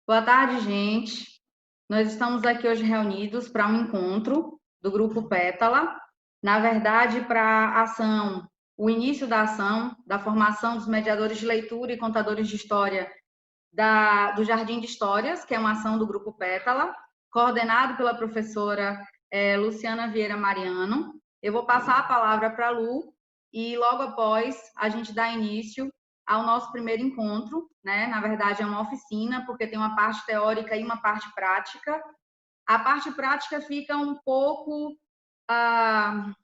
Boa tarde, gente. Nós estamos aqui hoje reunidos para um encontro do Grupo Pétala. Na verdade, para a ação, o início da ação, da formação dos mediadores de leitura e contadores de história do Jardim de Histórias, que é uma ação do Grupo Pétala, coordenado pela professora Luciana Vieira Mariano. Eu vou passar a palavra para a Lu e logo após a gente dá início ao nosso primeiro encontro, né? Na verdade, é uma oficina, porque tem uma parte teórica e uma parte prática. A parte prática fica um pouco a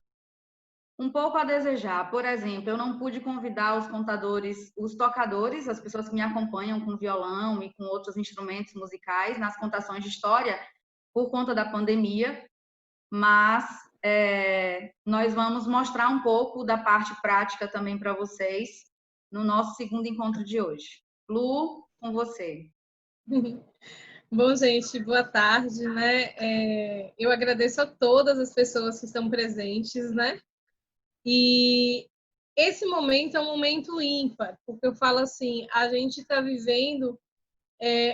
desejar. Por exemplo, eu não pude convidar os contadores, os tocadores, as pessoas que me acompanham com violão e com outros instrumentos musicais nas contações de história por conta da pandemia, mas nós vamos mostrar um pouco da parte prática também para vocês no nosso segundo encontro de hoje. Lu, com você. Bom, gente, boa tarde, né? Eu agradeço a todas as pessoas que estão presentes, né? E esse momento é um momento ímpar, porque eu falo assim, a gente está vivendo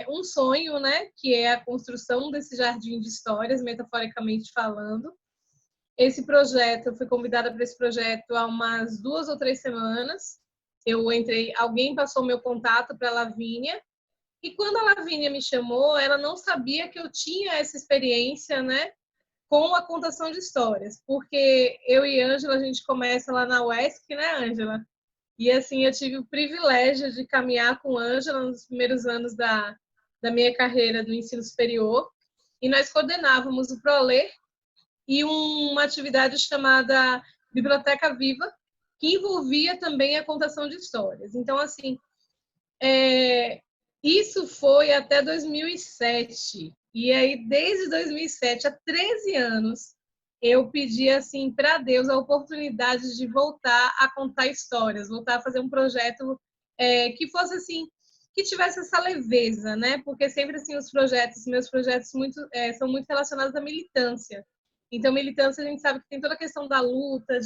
um sonho, né? Que é a construção desse jardim de histórias, metaforicamente falando. Esse projeto, eu fui convidada para esse projeto há umas 2 ou 3 semanas. Alguém passou meu contato para a Lavínia. E quando a Lavínia me chamou, ela não sabia que eu tinha essa experiência, né, com a contação de histórias, porque eu e Ângela, a gente começa lá na UESC, né, Ângela? E assim, eu tive o privilégio de caminhar com Ângela nos primeiros anos da minha carreira do ensino superior, e nós coordenávamos o ProLer e uma atividade chamada Biblioteca Viva, que envolvia também a contação de histórias. Então, assim, isso foi até 2007. E aí, desde 2007, há 13 anos, eu pedi assim para Deus a oportunidade de voltar a contar histórias, voltar a fazer um projeto que fosse assim, que tivesse essa leveza, né? Porque sempre assim meus projetos são muito relacionados à militância. Então, militância a gente sabe que tem toda a questão da luta,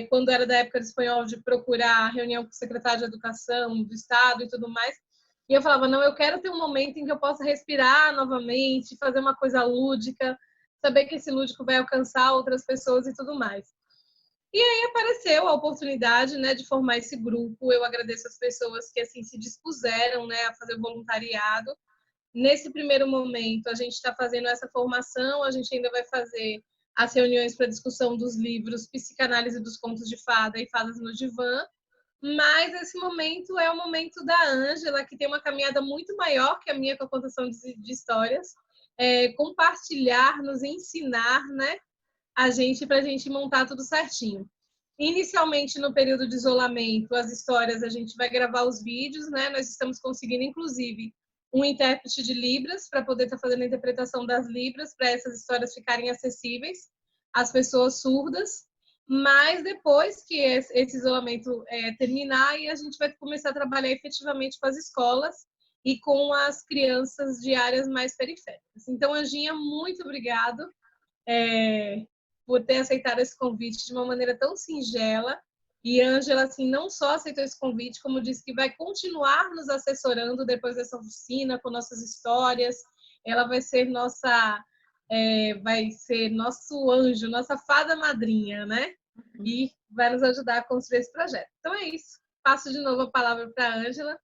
quando era da época do espanhol, de procurar reunião com o secretário de Educação do Estado e tudo mais. E eu falava, não, eu quero ter um momento em que eu possa respirar novamente, fazer uma coisa lúdica, saber que esse lúdico vai alcançar outras pessoas e tudo mais. E aí apareceu a oportunidade, né, de formar esse grupo. Eu agradeço as pessoas que assim se dispuseram, né, a fazer o voluntariado. Nesse primeiro momento, a gente está fazendo essa formação, a gente ainda vai fazer as reuniões para discussão dos livros Psicanálise dos Contos de Fada e Fadas no Divã, mas esse momento é o momento da Ângela, que tem uma caminhada muito maior que a minha com a contação de histórias, compartilhar, nos ensinar, né, para a gente montar tudo certinho. Inicialmente, no período de isolamento, as histórias, a gente vai gravar os vídeos, né? Nós estamos conseguindo, inclusive, um intérprete de Libras para poder estar fazendo a interpretação das Libras, para essas histórias ficarem acessíveis às pessoas surdas. Mas depois que esse isolamento terminar, aí a gente vai começar a trabalhar efetivamente com as escolas e com as crianças de áreas mais periféricas. Então, Anjinha, muito obrigado por ter aceitado esse convite de uma maneira tão singela. E Ângela, assim, não só aceitou esse convite, como disse que vai continuar nos assessorando depois dessa oficina, com nossas histórias. Ela vai ser nosso anjo, nossa fada madrinha, né? E vai nos ajudar a construir esse projeto. Então é isso. Passo de novo a palavra para a Ângela.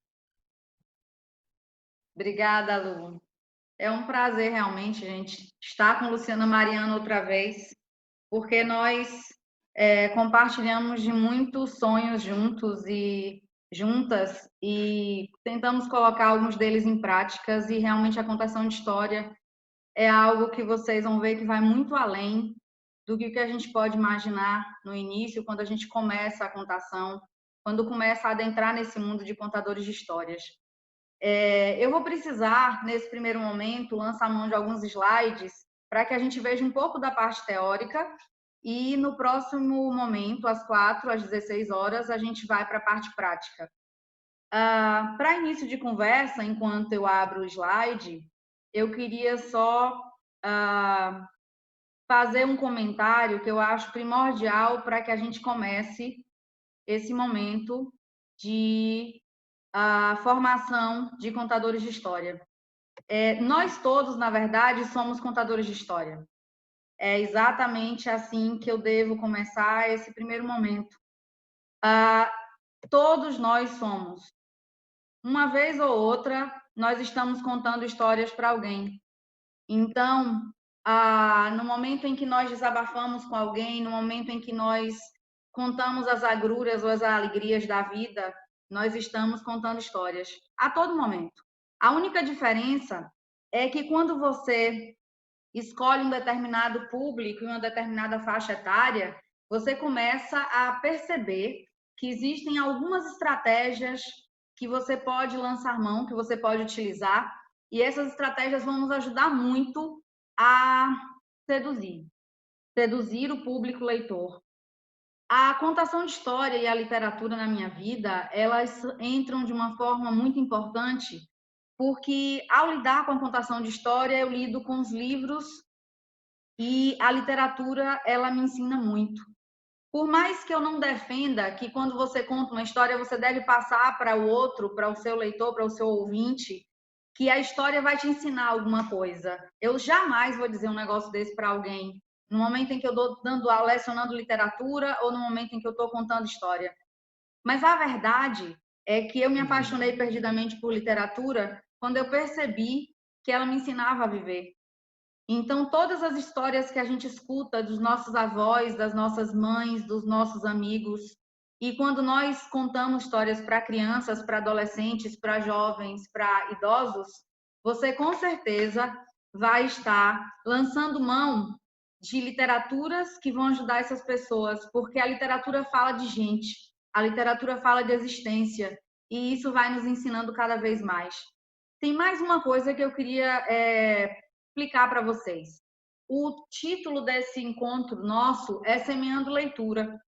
Obrigada, Lu. É um prazer realmente, gente, estar com Luciana Mariano outra vez, porque nós compartilhamos de muitos sonhos juntos e juntas e tentamos colocar alguns deles em práticas, e realmente a contação de história é algo que vocês vão ver que vai muito além do que a gente pode imaginar no início, quando a gente começa a contação, quando começa a adentrar nesse mundo de contadores de histórias. Eu vou precisar, nesse primeiro momento, lançar mão de alguns slides para que a gente veja um pouco da parte teórica, e no próximo momento, às 4, às 16 horas, a gente vai para a parte prática. Para início de conversa, enquanto eu abro o slide, eu queria só fazer um comentário que eu acho primordial para que a gente comece esse momento de formação de contadores de história. Nós todos, na verdade, somos contadores de história. É exatamente assim que eu devo começar esse primeiro momento. Todos nós somos. Uma vez ou outra, nós estamos contando histórias para alguém. Então, no momento em que nós desabafamos com alguém, no momento em que nós contamos as agruras ou as alegrias da vida, nós estamos contando histórias a todo momento. A única diferença é que quando você escolhe um determinado público e uma determinada faixa etária, você começa a perceber que existem algumas estratégias que você pode lançar mão, que você pode utilizar, e essas estratégias vão nos ajudar muito a seduzir o público leitor. A contação de história e a literatura na minha vida, elas entram de uma forma muito importante, porque ao lidar com a contação de história, eu lido com os livros e a literatura, ela me ensina muito. Por mais que eu não defenda que quando você conta uma história, você deve passar para o outro, para o seu leitor, para o seu ouvinte, que a história vai te ensinar alguma coisa. Eu jamais vou dizer um negócio desse para alguém, no momento em que eu estou dando aula, lecionando literatura, ou no momento em que eu estou contando história. Mas a verdade é que eu me apaixonei perdidamente por literatura quando eu percebi que ela me ensinava a viver. Então, todas as histórias que a gente escuta dos nossos avós, das nossas mães, dos nossos amigos, e quando nós contamos histórias para crianças, para adolescentes, para jovens, para idosos, você com certeza vai estar lançando mão de literaturas que vão ajudar essas pessoas, porque a literatura fala de gente, a literatura fala de existência, e isso vai nos ensinando cada vez mais. Tem mais uma coisa que eu queria explicar para vocês. O título desse encontro nosso é Semeando Leitura,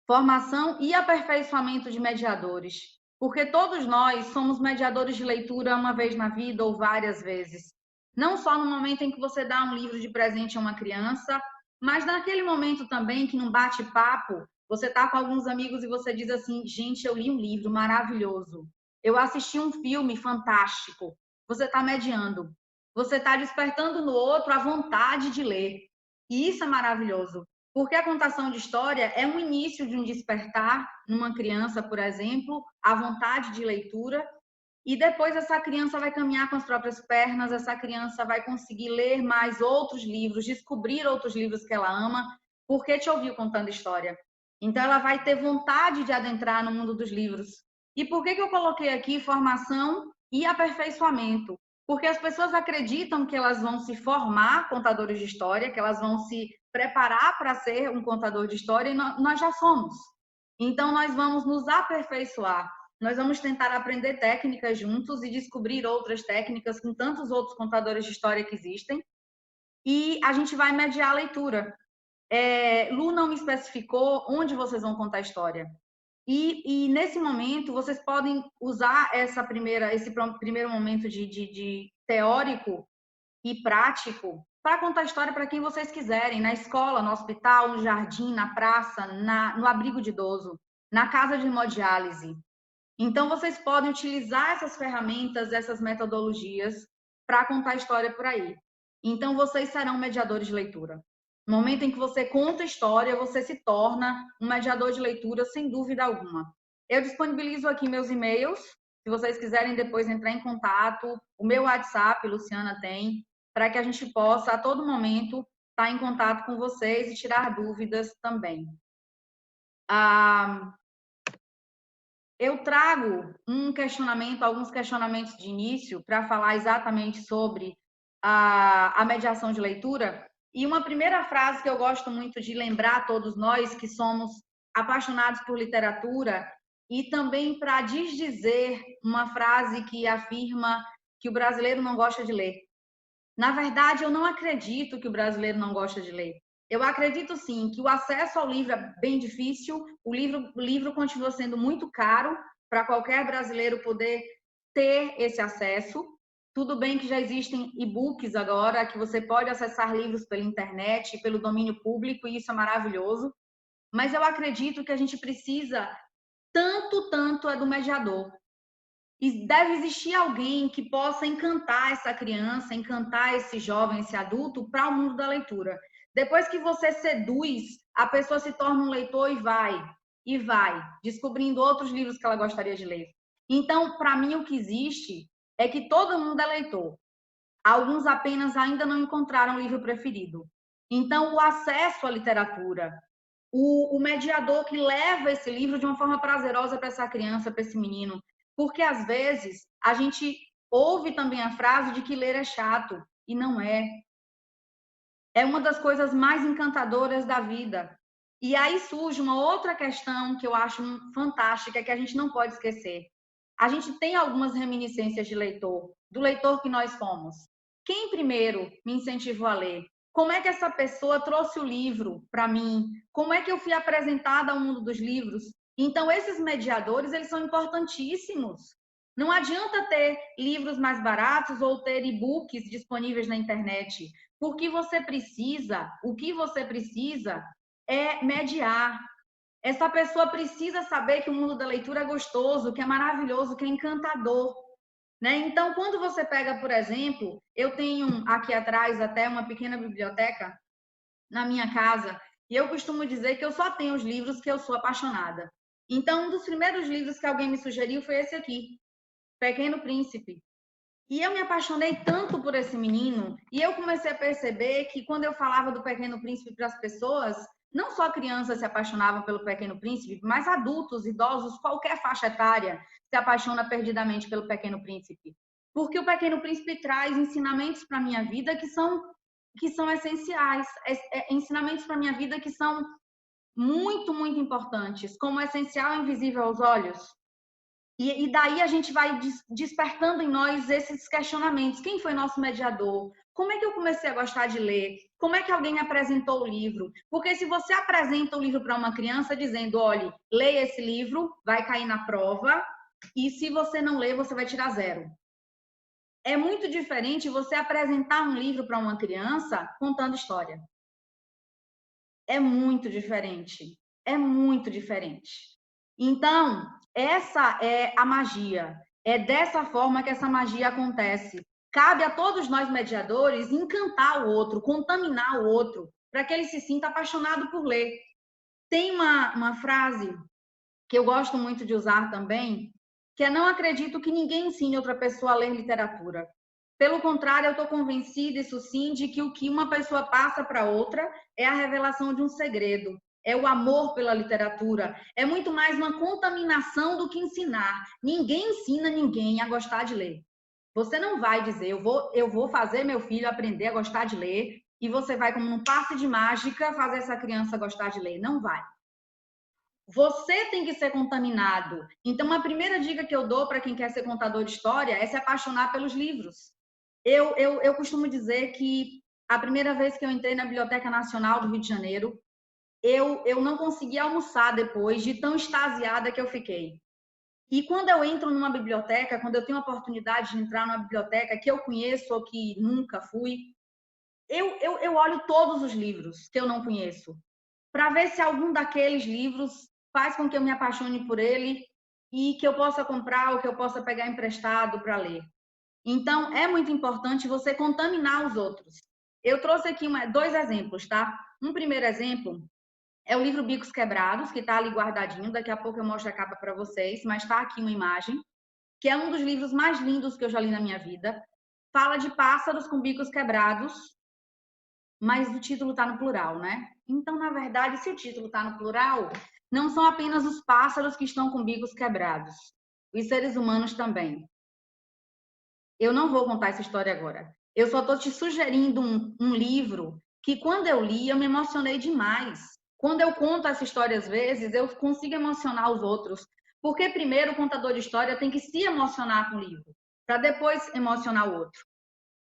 Formação e Aperfeiçoamento de Mediadores, porque todos nós somos mediadores de leitura uma vez na vida ou várias vezes. Não só no momento em que você dá um livro de presente a uma criança, mas naquele momento também que num bate-papo, você está com alguns amigos e você diz assim, gente, eu li um livro maravilhoso, eu assisti um filme fantástico. Você está mediando. Você está despertando no outro a vontade de ler. E isso é maravilhoso, porque a contação de história é um início de um despertar numa criança, por exemplo, a vontade de leitura, e depois essa criança vai caminhar com as próprias pernas, essa criança vai conseguir ler mais outros livros, descobrir outros livros que ela ama, porque te ouviu contando história. Então ela vai ter vontade de adentrar no mundo dos livros. E por que eu coloquei aqui formação e aperfeiçoamento? Porque as pessoas acreditam que elas vão se formar contadores de história, que elas vão se preparar para ser um contador de história, e nós já somos. Então, nós vamos nos aperfeiçoar. Nós vamos tentar aprender técnicas juntos e descobrir outras técnicas com tantos outros contadores de história que existem. E a gente vai mediar a leitura. Lu não me especificou onde vocês vão contar a história. E nesse momento, vocês podem usar esse primeiro momento de teórico e prático para contar a história para quem vocês quiserem, na escola, no hospital, no jardim, na praça, no abrigo de idoso, na casa de hemodiálise. Então, vocês podem utilizar essas ferramentas, essas metodologias para contar a história por aí. Então, vocês serão mediadores de leitura. No momento em que você conta história, você se torna um mediador de leitura, sem dúvida alguma. Eu disponibilizo aqui meus e-mails, se vocês quiserem depois entrar em contato. O meu WhatsApp, Luciana tem, para que a gente possa, a todo momento, estar em contato com vocês e tirar dúvidas também. Eu trago alguns questionamentos de início para falar exatamente sobre a mediação de leitura. E uma primeira frase que eu gosto muito de lembrar a todos nós que somos apaixonados por literatura, e também para desdizer uma frase que afirma que o brasileiro não gosta de ler. Na verdade, eu não acredito que o brasileiro não gosta de ler. Eu acredito sim que o acesso ao livro é bem difícil, o livro continua sendo muito caro para qualquer brasileiro poder ter esse acesso. Tudo bem que já existem e-books agora, que você pode acessar livros pela internet, pelo domínio público, e isso é maravilhoso. Mas eu acredito que a gente precisa tanto é do mediador. E deve existir alguém que possa encantar essa criança, encantar esse jovem, esse adulto para o mundo da leitura. Depois que você seduz, a pessoa se torna um leitor e vai, descobrindo outros livros que ela gostaria de ler. Então, para mim, o que existe é que todo mundo é leitor. Alguns apenas ainda não encontraram o livro preferido. Então, o acesso à literatura, o mediador que leva esse livro de uma forma prazerosa para essa criança, para esse menino. Porque, às vezes, a gente ouve também a frase de que ler é chato, e não é. É uma das coisas mais encantadoras da vida. E aí surge uma outra questão que eu acho fantástica, que a gente não pode esquecer. A gente tem algumas reminiscências de leitor, do leitor que nós fomos. Quem primeiro me incentivou a ler? Como é que essa pessoa trouxe o livro para mim? Como é que eu fui apresentada ao mundo dos livros? Então, esses mediadores, eles são importantíssimos. Não adianta ter livros mais baratos ou ter e-books disponíveis na internet, porque você precisa, o que você precisa é mediar. Essa pessoa precisa saber que o mundo da leitura é gostoso, que é maravilhoso, que é encantador. Né? Então, quando você pega, por exemplo, eu tenho aqui atrás até uma pequena biblioteca na minha casa, e eu costumo dizer que eu só tenho os livros que eu sou apaixonada. Então, um dos primeiros livros que alguém me sugeriu foi esse aqui, Pequeno Príncipe. E eu me apaixonei tanto por esse menino, e eu comecei a perceber que quando eu falava do Pequeno Príncipe para as pessoas, não só crianças se apaixonavam pelo Pequeno Príncipe, mas adultos, idosos, qualquer faixa etária se apaixona perdidamente pelo Pequeno Príncipe. Porque o Pequeno Príncipe traz ensinamentos para a minha vida que são essenciais, ensinamentos para a minha vida que são muito, muito importantes, como o essencial é invisível aos olhos, e daí a gente vai despertando em nós esses questionamentos. Quem foi nosso mediador? Como é que eu comecei a gostar de ler? Como é que alguém me apresentou o livro? Porque se você apresenta o livro para uma criança dizendo, olhe, leia esse livro, vai cair na prova, e se você não ler, você vai tirar 0. É muito diferente você apresentar um livro para uma criança contando história. É muito diferente. É muito diferente. Então, essa é a magia. É dessa forma que essa magia acontece. Cabe a todos nós mediadores encantar o outro, contaminar o outro, para que ele se sinta apaixonado por ler. Tem uma frase que eu gosto muito de usar também, que é: não acredito que ninguém ensine outra pessoa a ler literatura. Pelo contrário, eu estou convencida, isso sim, de que o que uma pessoa passa para outra é a revelação de um segredo, é o amor pela literatura, é muito mais uma contaminação do que ensinar. Ninguém ensina ninguém a gostar de ler. Você não vai dizer, eu vou fazer meu filho aprender a gostar de ler, e você vai, como num passe de mágica, fazer essa criança gostar de ler. Não vai. Você tem que ser contaminado. Então, a primeira dica que eu dou para quem quer ser contador de história é se apaixonar pelos livros. Eu costumo dizer que a primeira vez que eu entrei na Biblioteca Nacional do Rio de Janeiro, eu não consegui almoçar depois de tão extasiada que eu fiquei. E quando eu entro numa biblioteca, quando eu tenho a oportunidade de entrar numa biblioteca que eu conheço ou que nunca fui, eu olho todos os livros que eu não conheço, para ver se algum daqueles livros faz com que eu me apaixone por ele e que eu possa comprar ou que eu possa pegar emprestado para ler. Então, é muito importante você contaminar os outros. Eu trouxe aqui 2 exemplos, tá? Um primeiro exemplo é o livro Bicos Quebrados, que está ali guardadinho. Daqui a pouco eu mostro a capa para vocês, mas está aqui uma imagem, que é um dos livros mais lindos que eu já li na minha vida. Fala de pássaros com bicos quebrados, mas o título está no plural, né? Então, na verdade, se o título está no plural, não são apenas os pássaros que estão com bicos quebrados, os seres humanos também. Eu não vou contar essa história agora. Eu só estou te sugerindo um livro que, quando eu li, eu me emocionei demais. Quando eu conto essa história, às vezes, eu consigo emocionar os outros. Porque, primeiro, o contador de história tem que se emocionar com o livro, para depois emocionar o outro.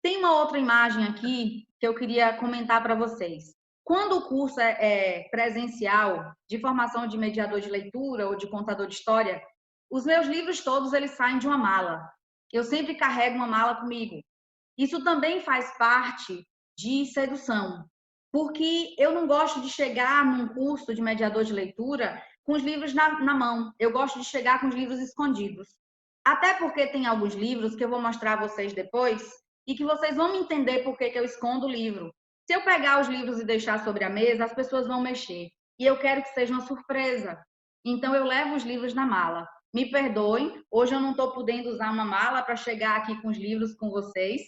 Tem uma outra imagem aqui que eu queria comentar para vocês. Quando o curso é presencial, de formação de mediador de leitura ou de contador de história, os meus livros todos eles saem de uma mala. Eu sempre carrego uma mala comigo. Isso também faz parte de sedução, porque eu não gosto de chegar num curso de mediador de leitura com os livros na mão. Eu gosto de chegar com os livros escondidos. Até porque tem alguns livros que eu vou mostrar a vocês depois e que vocês vão entender por que eu escondo o livro. Se eu pegar os livros e deixar sobre a mesa, as pessoas vão mexer. E eu quero que seja uma surpresa. Então, eu levo os livros na mala. Me perdoem, hoje eu não estou podendo usar uma mala para chegar aqui com os livros com vocês,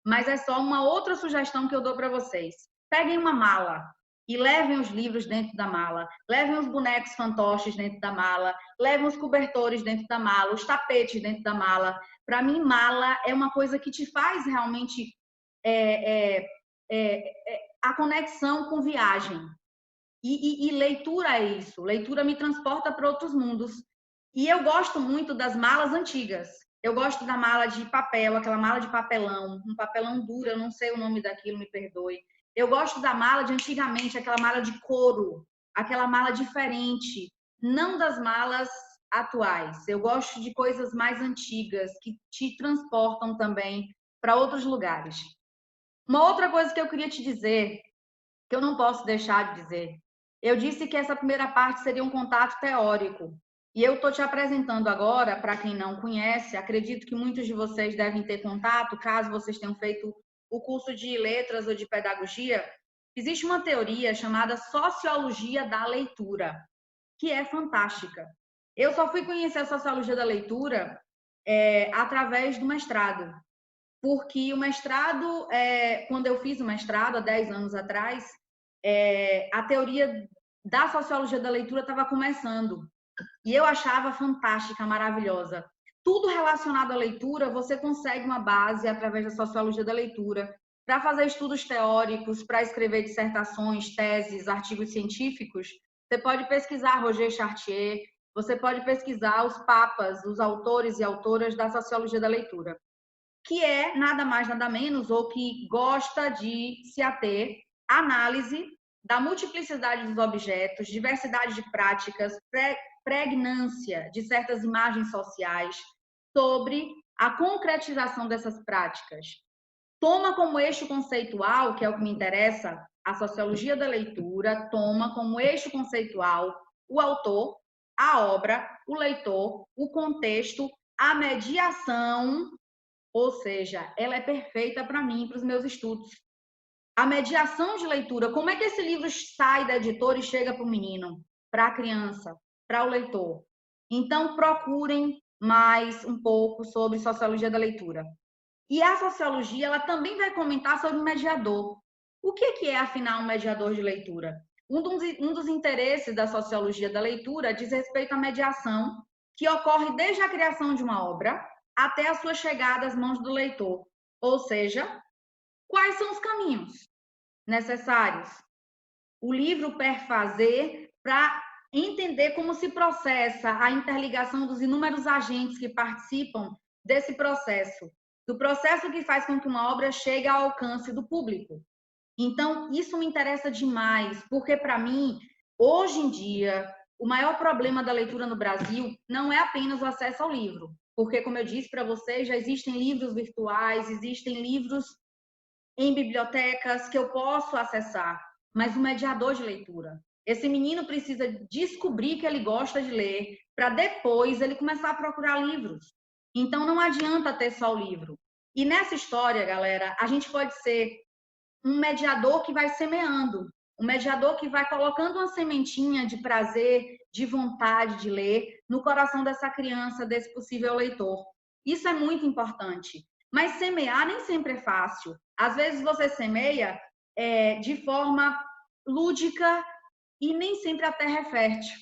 mas é só uma outra sugestão que eu dou para vocês. Peguem uma mala e levem os livros dentro da mala, levem os bonecos fantoches dentro da mala, levem os cobertores dentro da mala, os tapetes dentro da mala. Para mim, mala é uma coisa que te faz realmente a conexão com viagem. E leitura é isso. Leitura me transporta para outros mundos. E eu gosto muito das malas antigas. Eu gosto da mala de papel, aquela mala de papelão, um papelão duro, eu não sei o nome daquilo, me perdoe. Eu gosto da mala de antigamente, aquela mala de couro, aquela mala diferente, não das malas atuais. Eu gosto de coisas mais antigas, que te transportam também para outros lugares. Uma outra coisa que eu queria te dizer, que eu não posso deixar de dizer, eu disse que essa primeira parte seria um contato teórico. E eu estou te apresentando agora, para quem não conhece, acredito que muitos de vocês devem ter contato, caso vocês tenham feito o curso de letras ou de pedagogia. Existe uma teoria chamada sociologia da leitura, que é fantástica. Eu só fui conhecer a sociologia da leitura através do mestrado, porque o mestrado, quando eu fiz o mestrado, há 10 anos atrás, a teoria da sociologia da leitura estava começando. E eu achava fantástica, maravilhosa. Tudo relacionado à leitura, você consegue uma base através da sociologia da leitura para fazer estudos teóricos, para escrever dissertações, teses, artigos científicos. Você pode pesquisar Roger Chartier, você pode pesquisar os papas, os autores e autoras da sociologia da leitura, que é nada mais, nada menos, ou que gosta de se ater à análise da multiplicidade dos objetos, diversidade de práticas, pregnância de certas imagens sociais, sobre a concretização dessas práticas. Toma como eixo conceitual, que é o que me interessa, a sociologia da leitura, toma como eixo conceitual o autor, a obra, o leitor, o contexto, a mediação, ou seja, ela é perfeita para mim, para os meus estudos. A mediação de leitura, como é que esse livro sai da editora e chega para o menino, para a criança, para o leitor? Então, procurem mais um pouco sobre sociologia da leitura. E a sociologia, ela também vai comentar sobre o mediador. O que é, afinal, um mediador de leitura? Um dos interesses da sociologia da leitura diz respeito à mediação, que ocorre desde a criação de uma obra até a sua chegada às mãos do leitor. Ou seja, quais são os caminhos necessários? O livro perfazer para entender como se processa a interligação dos inúmeros agentes que participam desse processo, do processo que faz com que uma obra chegue ao alcance do público. Então, isso me interessa demais, porque para mim, hoje em dia, o maior problema da leitura no Brasil não é apenas o acesso ao livro, porque, como eu disse para vocês, já existem livros virtuais, existem livros em bibliotecas que eu posso acessar, mas o mediador de leitura. Esse menino precisa descobrir que ele gosta de ler, para depois ele começar a procurar livros. Então, não adianta ter só o livro. E nessa história, galera, a gente pode ser um mediador que vai semeando, um mediador que vai colocando uma sementinha de prazer, de vontade de ler no coração dessa criança, desse possível leitor. Isso é muito importante. Mas semear nem sempre é fácil. Às vezes você semeia de forma lúdica e nem sempre a terra é fértil.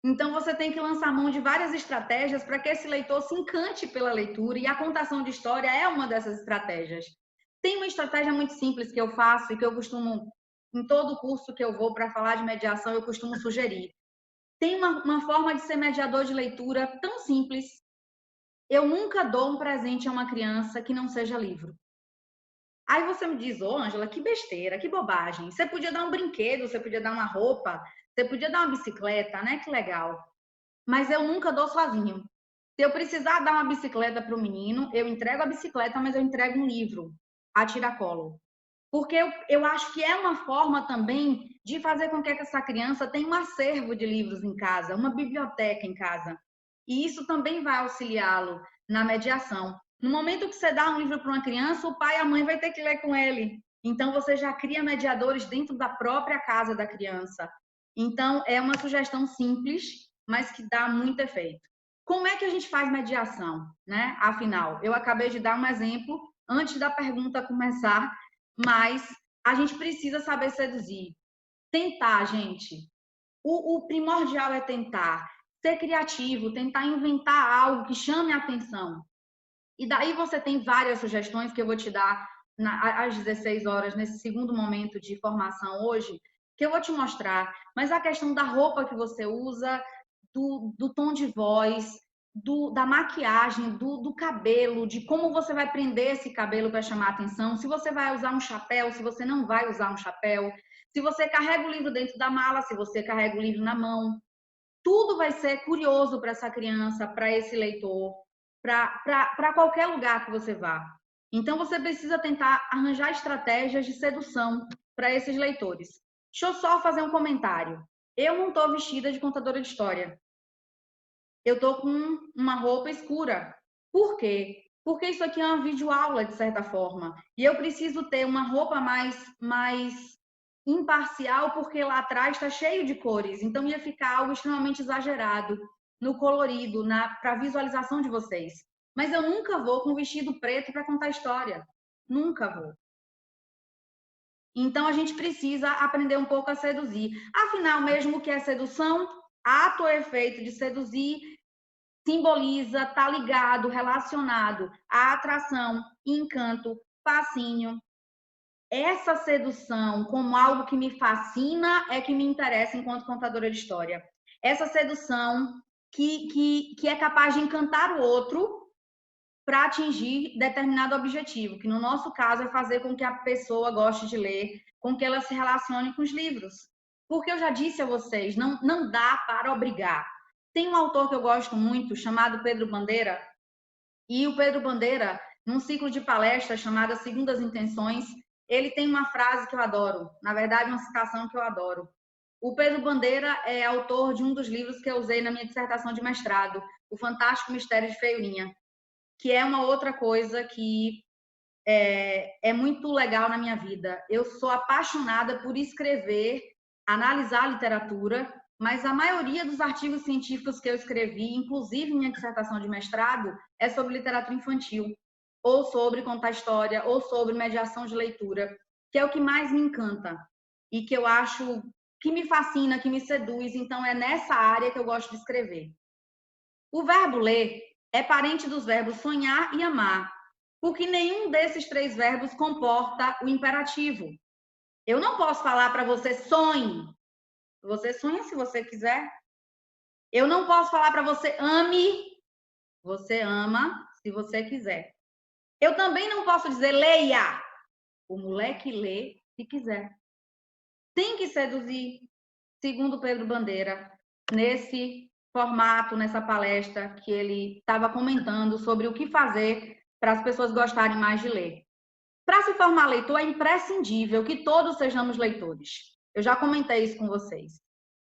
Então você tem que lançar mão de várias estratégias para que esse leitor se encante pela leitura, e a contação de história é uma dessas estratégias. Tem uma estratégia muito simples que eu faço e que eu costumo, em todo curso que eu vou para falar de mediação, eu costumo sugerir. Tem uma forma de ser mediador de leitura tão simples. Eu nunca dou um presente a uma criança que não seja livro. Aí você me diz, Ângela, que besteira, que bobagem. Você podia dar um brinquedo, você podia dar uma roupa, você podia dar uma bicicleta, né? Que legal. Mas eu nunca dou sozinho. Se eu precisar dar uma bicicleta para o menino, eu entrego a bicicleta, mas eu entrego um livro a tiracolo. Porque eu acho que é uma forma também de fazer com que essa criança tenha um acervo de livros em casa, uma biblioteca em casa. E isso também vai auxiliá-lo na mediação. No momento que você dá um livro para uma criança, o pai e a mãe vai ter que ler com ele. Então, você já cria mediadores dentro da própria casa da criança. Então, é uma sugestão simples, mas que dá muito efeito. Como é que a gente faz mediação, né? Afinal, eu acabei de dar um exemplo antes da pergunta começar, mas a gente precisa saber seduzir. Tentar, gente. O primordial é tentar ser criativo, tentar inventar algo que chame a atenção. E daí você tem várias sugestões que eu vou te dar às 16 horas, nesse segundo momento de formação hoje, que eu vou te mostrar. Mas a questão da roupa que você usa, do tom de voz, da maquiagem, do cabelo, de como você vai prender esse cabelo para chamar a atenção, se você vai usar um chapéu, se você não vai usar um chapéu, se você carrega o livro dentro da mala, se você carrega o livro na mão. Tudo vai ser curioso para essa criança, para esse leitor, para qualquer lugar que você vá. Então, você precisa tentar arranjar estratégias de sedução para esses leitores. Deixa eu só fazer um comentário. Eu não estou vestida de contadora de história. Eu estou com uma roupa escura. Por quê? Porque isso aqui é uma videoaula, de certa forma. E eu preciso ter uma roupa mais imparcial, porque lá atrás está cheio de cores. Então, ia ficar algo extremamente exagerado no colorido, para a visualização de vocês. Mas eu nunca vou com vestido preto para contar história. Nunca vou. Então, a gente precisa aprender um pouco a seduzir. Afinal, mesmo que é sedução, ato ou efeito de seduzir simboliza, está ligado, relacionado à atração, encanto, fascínio. Essa sedução como algo que me fascina é que me interessa enquanto contadora de história. Essa sedução que é capaz de encantar o outro para atingir determinado objetivo, que no nosso caso é fazer com que a pessoa goste de ler, com que ela se relacione com os livros. Porque eu já disse a vocês, não dá para obrigar. Tem um autor que eu gosto muito, chamado Pedro Bandeira, e o Pedro Bandeira, num ciclo de palestras chamada Segundas Intenções, ele tem uma frase que eu adoro, na verdade, uma citação que eu adoro. O Pedro Bandeira é autor de um dos livros que eu usei na minha dissertação de mestrado, O Fantástico Mistério de Feiurinha, que é uma outra coisa que é muito legal na minha vida. Eu sou apaixonada por escrever, analisar literatura, mas a maioria dos artigos científicos que eu escrevi, inclusive minha dissertação de mestrado, é sobre literatura infantil, ou sobre contar história, ou sobre mediação de leitura, que é o que mais me encanta e que eu acho que me fascina, que me seduz. Então, é nessa área que eu gosto de escrever. O verbo ler é parente dos verbos sonhar e amar, porque nenhum desses três verbos comporta o imperativo. Eu não posso falar para você sonhe. Você sonha se você quiser. Eu não posso falar para você ame. Você ama se você quiser. Eu também não posso dizer leia. O moleque lê se quiser. Tem que seduzir, segundo Pedro Bandeira, nesse formato, nessa palestra que ele estava comentando sobre o que fazer para as pessoas gostarem mais de ler. Para se formar leitor, é imprescindível que todos sejamos leitores. Eu já comentei isso com vocês.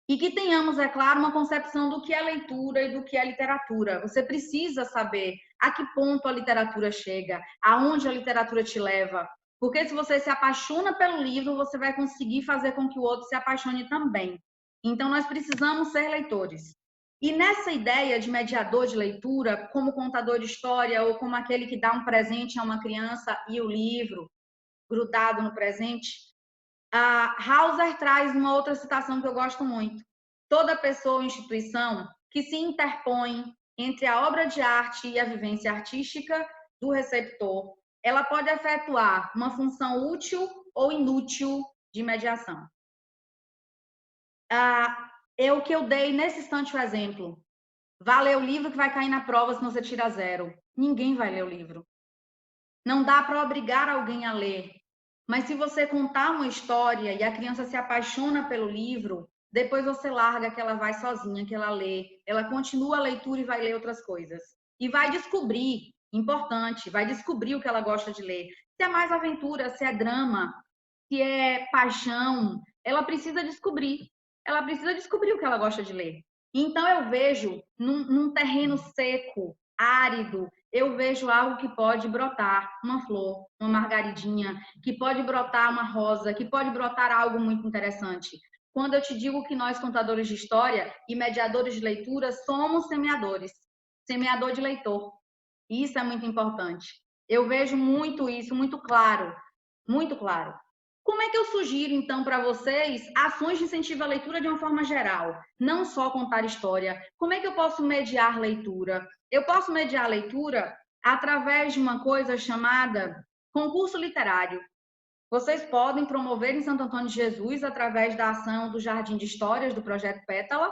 E que tenhamos, é claro, uma concepção do que é leitura e do que é literatura. Você precisa saber a que ponto a literatura chega, aonde a literatura te leva. Porque se você se apaixona pelo livro, você vai conseguir fazer com que o outro se apaixone também. Então, nós precisamos ser leitores. E nessa ideia de mediador de leitura, como contador de história ou como aquele que dá um presente a uma criança e o livro grudado no presente, a Hauser traz uma outra citação que eu gosto muito. Toda pessoa ou instituição que se interpõe entre a obra de arte e a vivência artística do receptor, ela pode efetuar uma função útil ou inútil de mediação. É o que eu dei nesse instante o exemplo. Vá ler o livro que vai cair na prova se você tira 0. Ninguém vai ler o livro. Não dá para obrigar alguém a ler. Mas se você contar uma história e a criança se apaixona pelo livro, depois você larga que ela vai sozinha, que ela lê. Ela continua a leitura e vai ler outras coisas. E vai descobrir, importante, vai descobrir o que ela gosta de ler. Se é mais aventura, se é drama, se é paixão, ela precisa descobrir. Ela precisa descobrir o que ela gosta de ler. Então, eu vejo num terreno seco, árido, eu vejo algo que pode brotar, uma flor, uma margaridinha, que pode brotar uma rosa, que pode brotar algo muito interessante. Quando eu te digo que nós, contadores de história e mediadores de leitura, somos semeadores, semeador de leitor. Isso é muito importante. Eu vejo muito isso, muito claro, muito claro. Como é que eu sugiro, então, para vocês ações de incentivo à leitura de uma forma geral? Não só contar história. Como é que eu posso mediar leitura? Eu posso mediar a leitura através de uma coisa chamada concurso literário. Vocês podem promover em Santo Antônio de Jesus, através da ação do Jardim de Histórias, do Projeto Pétala.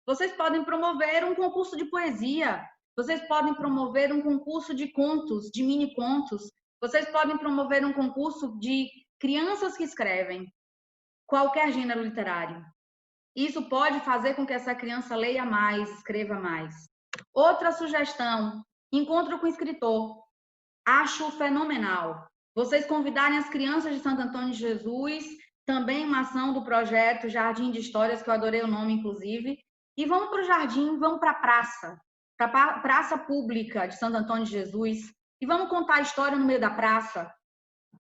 Vocês podem promover um concurso de poesia. Vocês podem promover um concurso de contos, de mini contos. Vocês podem promover um concurso de crianças que escrevem qualquer gênero literário. Isso pode fazer com que essa criança leia mais, escreva mais. Outra sugestão, encontro com o escritor. Acho fenomenal. Vocês convidarem as crianças de Santo Antônio de Jesus, também uma ação do projeto Jardim de Histórias, que eu adorei o nome, inclusive, e vamos para o jardim, vamos para a praça pública de Santo Antônio de Jesus, e vamos contar a história no meio da praça.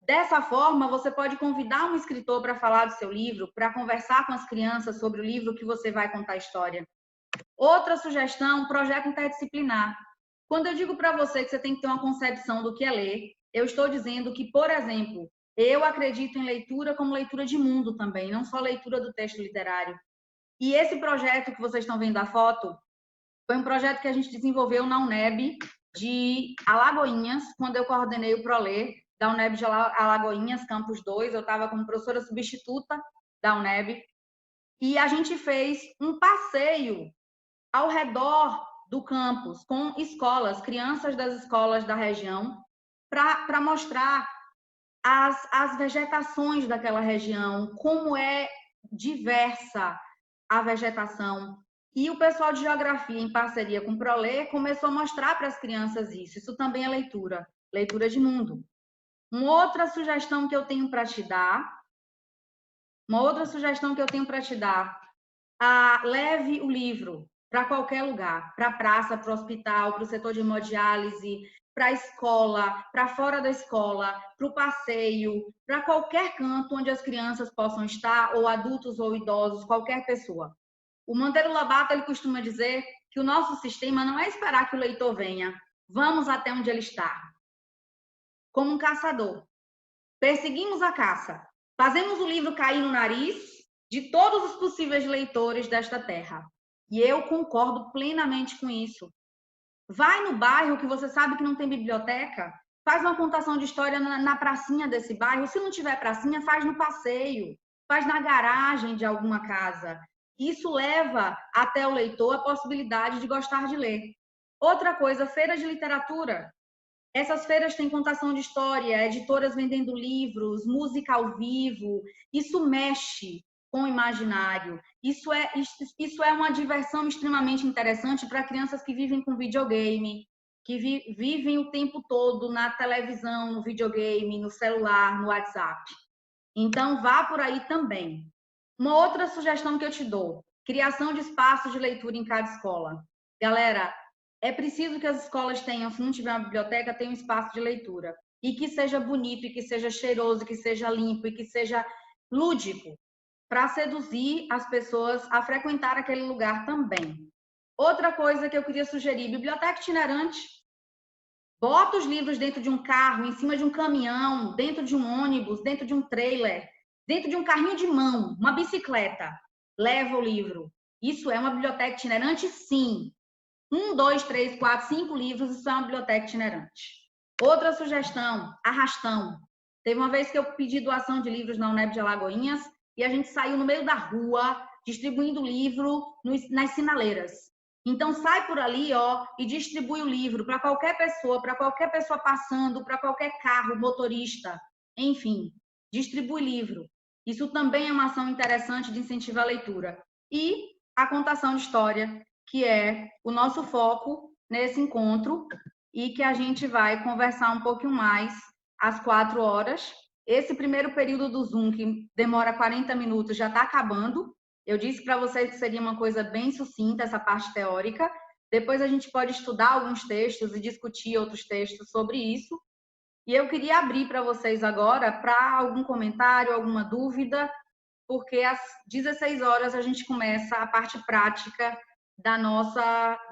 Dessa forma, você pode convidar um escritor para falar do seu livro, para conversar com as crianças sobre o livro que você vai contar a história. Outra sugestão, projeto interdisciplinar. Quando eu digo para você que você tem que ter uma concepção do que é ler, eu estou dizendo que, por exemplo, eu acredito em leitura como leitura de mundo também, não só leitura do texto literário. E esse projeto que vocês estão vendo a foto, foi um projeto que a gente desenvolveu na UNEB de Alagoinhas, quando eu coordenei o ProLer da UNEB de Alagoinhas, Campus 2, eu estava como professora substituta da UNEB, e a gente fez um passeio ao redor do campus, com escolas, crianças das escolas da região, para mostrar as vegetações daquela região, como é diversa a vegetação. E o pessoal de geografia, em parceria com o ProLer, começou a mostrar para as crianças isso. Isso também é leitura, leitura de mundo. Uma outra sugestão que eu tenho para te dar, leve o livro para qualquer lugar, para a praça, para o hospital, para o setor de hemodiálise, para a escola, para fora da escola, para o passeio, para qualquer canto onde as crianças possam estar, ou adultos ou idosos, qualquer pessoa. O Monteiro Lobato ele costuma dizer que o nosso sistema não é esperar que o leitor venha, vamos até onde ele está. Como um caçador. Perseguimos a caça, fazemos o livro cair no nariz de todos os possíveis leitores desta terra. E eu concordo plenamente com isso. Vai no bairro que você sabe que não tem biblioteca, faz uma contação de história na pracinha desse bairro. Se não tiver pracinha, faz no passeio, faz na garagem de alguma casa. Isso leva até o leitor a possibilidade de gostar de ler. Outra coisa, feiras de literatura. Essas feiras têm contação de história, editoras vendendo livros, música ao vivo. Isso mexe com o imaginário. Isso é uma diversão extremamente interessante para crianças que vivem com videogame, que vivem o tempo todo na televisão, no videogame, no celular, no WhatsApp. Então, vá por aí também. Uma outra sugestão que eu te dou, criação de espaços de leitura em cada escola. Galera, é preciso que as escolas tenham, se não tiver uma biblioteca, tenham um espaço de leitura. E que seja bonito, e que seja cheiroso, que seja limpo, e que seja lúdico, para seduzir as pessoas a frequentar aquele lugar também. Outra coisa que eu queria sugerir, biblioteca itinerante. Bota os livros dentro de um carro, em cima de um caminhão, dentro de um ônibus, dentro de um trailer, dentro de um carrinho de mão, uma bicicleta. Leva o livro. Isso é uma biblioteca itinerante? Sim. 1, 2, 3, 4, 5 livros, isso é uma biblioteca itinerante. Outra sugestão, arrastão. Teve uma vez que eu pedi doação de livros na UNEB de Alagoinhas e a gente saiu no meio da rua distribuindo livro nas sinaleiras. Então sai por ali, ó, e distribui o livro para qualquer pessoa passando, para qualquer carro, motorista, enfim, distribui livro. Isso também é uma ação interessante de incentivo à leitura. E a contação de história, que é o nosso foco nesse encontro e que a gente vai conversar um pouquinho mais às 4 horas. Esse primeiro período do Zoom, que demora 40 minutos, já está acabando. Eu disse para vocês que seria uma coisa bem sucinta, essa parte teórica. Depois a gente pode estudar alguns textos e discutir outros textos sobre isso. E eu queria abrir para vocês agora para algum comentário, alguma dúvida, porque às 16 horas a gente começa a parte prática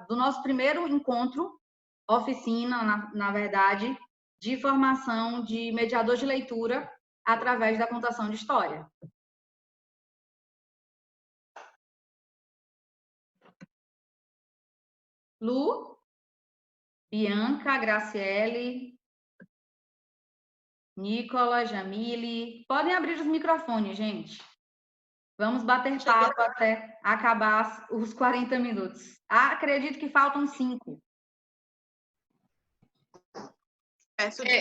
do nosso primeiro encontro, oficina, na verdade, de formação de mediador de leitura através da contação de história. Lu, Bianca, Graciele, Nicola, Jamile, podem abrir os microfones, gente. Vamos bater papo até acabar os 40 minutos. Acredito que faltam 5.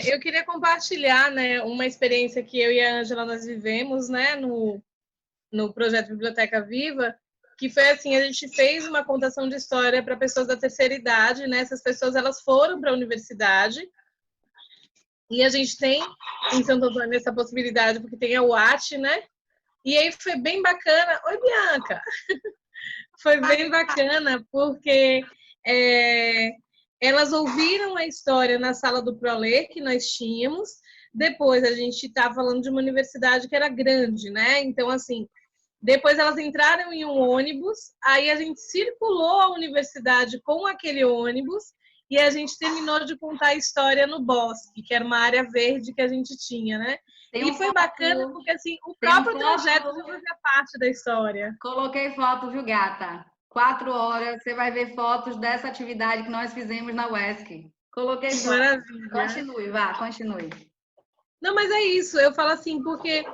Eu queria compartilhar, né, uma experiência que eu e a Ângela nós vivemos, né, no projeto Biblioteca Viva, que foi assim, a gente fez uma contação de história para pessoas da terceira idade, né? Essas pessoas elas foram para a universidade. E a gente tem em Santo Antônio essa possibilidade, porque tem a UAT, né? E aí foi bem bacana. Oi, Bianca! Foi bem bacana, porque elas ouviram a história na sala do Proler que nós tínhamos. Depois a gente estava falando de uma universidade que era grande, né? Então, assim, depois elas entraram em um ônibus, aí a gente circulou a universidade com aquele ônibus e a gente terminou de contar a história no bosque, que era uma área verde que a gente tinha, né? E foi bacana porque assim, o próprio trajeto já fazia parte da história. Coloquei foto, viu, gata? 4 horas, você vai ver fotos dessa atividade que nós fizemos na UESC. Coloquei foto. Maravilha. Continue, vá, continue. Não, mas é isso, eu falo assim, porque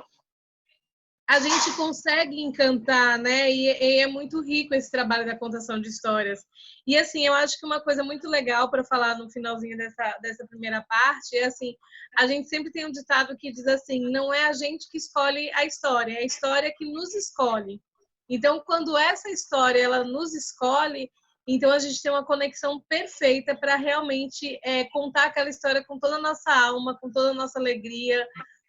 a gente consegue encantar, né? E é muito rico esse trabalho da contação de histórias. E assim, eu acho que uma coisa muito legal para falar no finalzinho dessa primeira parte é assim, a gente sempre tem um ditado que diz assim, não é a gente que escolhe a história, é a história que nos escolhe. Então, quando essa história ela nos escolhe, então a gente tem uma conexão perfeita para realmente contar aquela história com toda a nossa alma, com toda a nossa alegria,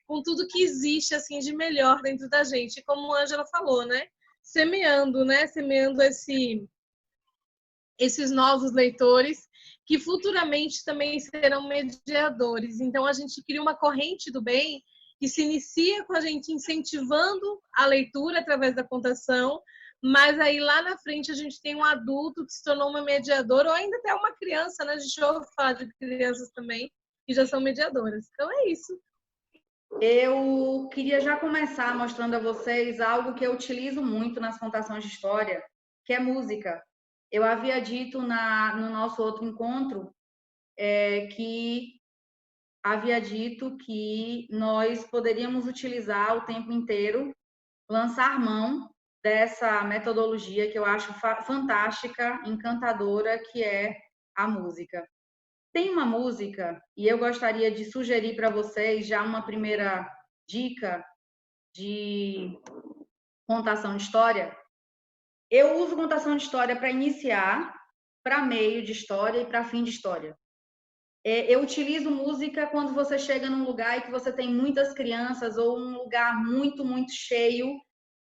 com tudo que existe assim de melhor dentro da gente, como a Ângela falou, né? Semeando, né? Semeando esses novos leitores que futuramente também serão mediadores. Então a gente cria uma corrente do bem que se inicia com a gente incentivando a leitura através da contação, mas aí lá na frente a gente tem um adulto que se tornou uma mediadora ou ainda até uma criança, né? A gente ouve falar de crianças também que já são mediadoras. Então é isso. Eu queria já começar mostrando a vocês algo que eu utilizo muito nas contações de história, que é música. Eu havia dito no nosso outro encontro que nós poderíamos utilizar o tempo inteiro, lançar mão dessa metodologia que eu acho fantástica, encantadora, que é a música. Tem uma música, e eu gostaria de sugerir para vocês já uma primeira dica de contação de história. Eu uso contação de história para iniciar, para meio de história e para fim de história. Eu utilizo música quando você chega num lugar e que você tem muitas crianças ou um lugar muito, muito cheio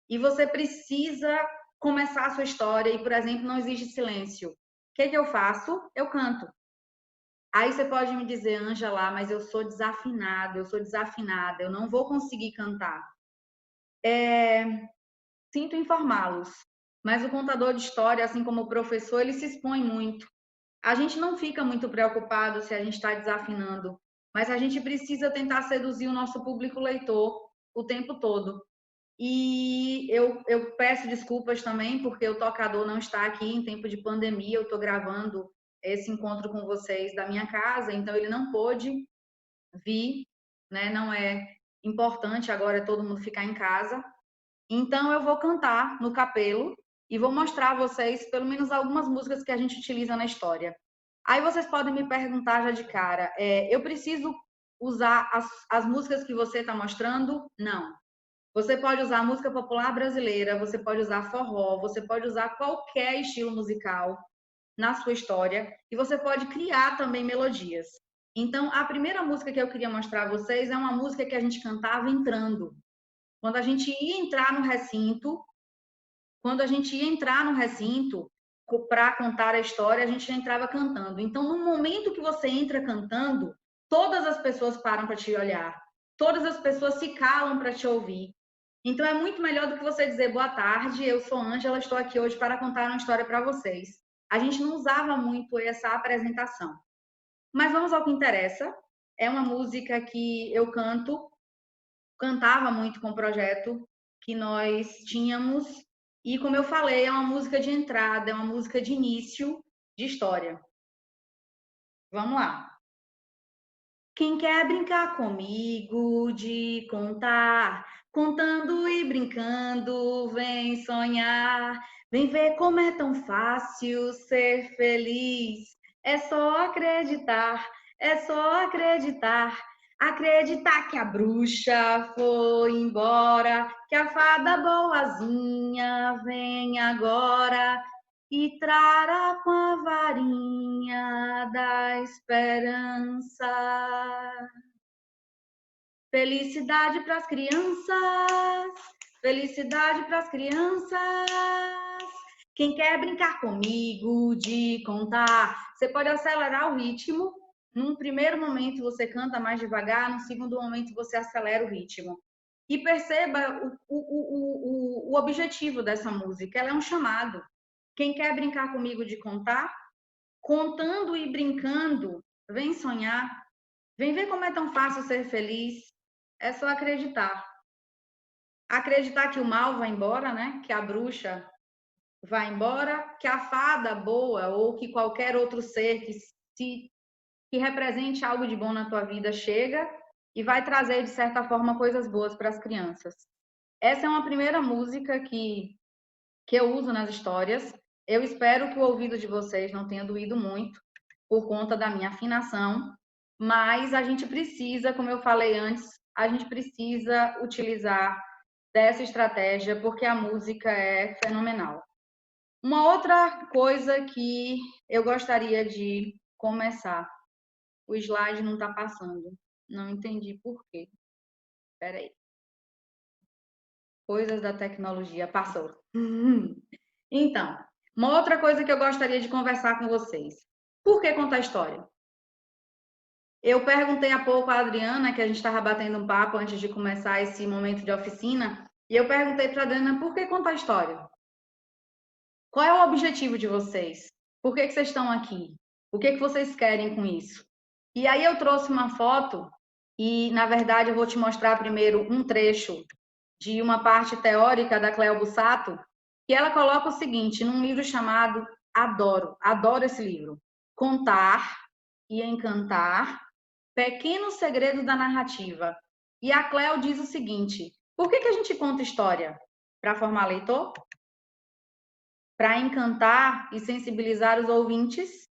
e você precisa começar a sua história e, por exemplo, não existe silêncio. O que eu faço? Eu canto. Aí você pode me dizer, Ângela, mas eu sou desafinada, eu não vou conseguir cantar. Sinto informá-los, mas o contador de história, assim como o professor, ele se expõe muito. A gente não fica muito preocupado se a gente está desafinando, mas a gente precisa tentar seduzir o nosso público leitor o tempo todo. E eu peço desculpas também, porque o tocador não está aqui em tempo de pandemia, eu estou gravando esse encontro com vocês da minha casa, então ele não pôde vir, né? Não é importante agora todo mundo ficar em casa. Então eu vou cantar no capelo e vou mostrar a vocês pelo menos algumas músicas que a gente utiliza na história. Aí vocês podem me perguntar já de cara, eu preciso usar as músicas que você está mostrando? Não. Você pode usar música popular brasileira, você pode usar forró, você pode usar qualquer estilo musical na sua história e você pode criar também melodias. Então, a primeira música que eu queria mostrar a vocês é uma música que a gente cantava entrando. Quando a gente ia entrar no recinto, para contar a história, a gente já entrava cantando. Então, no momento que você entra cantando, todas as pessoas param para te olhar, todas as pessoas se calam para te ouvir. Então, é muito melhor do que você dizer boa tarde, eu sou Ângela, estou aqui hoje para contar uma história para vocês. A gente não usava muito essa apresentação. Mas vamos ao que interessa. É uma música que eu cantava muito com o projeto que nós tínhamos. E como eu falei, é uma música de entrada, é uma música de início de história. Vamos lá. Quem quer brincar comigo de contar, contando e brincando, vem sonhar, vem ver como é tão fácil ser feliz. É só acreditar, é só acreditar. Acreditar que a bruxa foi embora, que a fada boazinha vem agora e trará com a varinha da esperança felicidade para as crianças, felicidade para as crianças. Quem quer brincar comigo de contar, você pode acelerar o ritmo. Num primeiro momento você canta mais devagar, no segundo momento você acelera o ritmo. E perceba o objetivo dessa música, ela é um chamado. Quem quer brincar comigo de contar, contando e brincando, vem sonhar, vem ver como é tão fácil ser feliz. É só acreditar. Acreditar que o mal vai embora, né? Que a bruxa vai embora, que a fada boa ou que qualquer outro ser que represente algo de bom na tua vida chega e vai trazer, de certa forma, coisas boas para as crianças. Essa é uma primeira música que eu uso nas histórias. Eu espero que o ouvido de vocês não tenha doído muito por conta da minha afinação, mas a gente precisa, como eu falei antes, a gente precisa utilizar dessa estratégia porque a música é fenomenal. Uma outra coisa que eu gostaria de começar. O slide não está passando. Não entendi por quê. Espera aí. Coisas da tecnologia. Passou. Então, uma outra coisa que eu gostaria de conversar com vocês. Por que contar história? Eu perguntei há pouco à Adriana, que a gente estava batendo um papo antes de começar esse momento de oficina, e eu perguntei para a Adriana por que contar história? Qual é o objetivo de vocês? Por que vocês estão aqui? O que vocês querem com isso? E aí eu trouxe uma foto e, na verdade, eu vou te mostrar primeiro um trecho de uma parte teórica da Cleo Bussato, que ela coloca o seguinte, num livro chamado adoro esse livro, Contar e Encantar, Pequenos Segredos da Narrativa. E a Cleo diz o seguinte, por que a gente conta história? Para formar leitor? Para encantar e sensibilizar os ouvintes?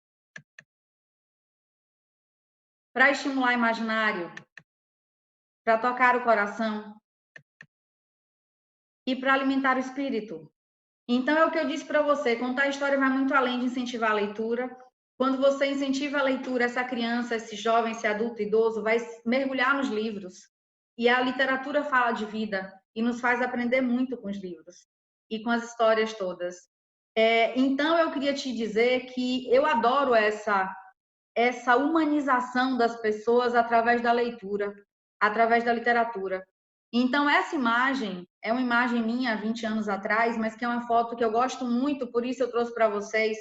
Para estimular o imaginário? Para tocar o coração? E para alimentar o espírito? Então, é o que eu disse para você, contar a história vai muito além de incentivar a leitura. Quando você incentiva a leitura, essa criança, esse jovem, esse adulto, idoso, vai mergulhar nos livros. E a literatura fala de vida e nos faz aprender muito com os livros e com as histórias todas. Então, eu queria te dizer que eu adoro essa humanização das pessoas através da leitura, através da literatura. Então, essa imagem é uma imagem minha há 20 anos atrás, mas que é uma foto que eu gosto muito, por isso eu trouxe para vocês.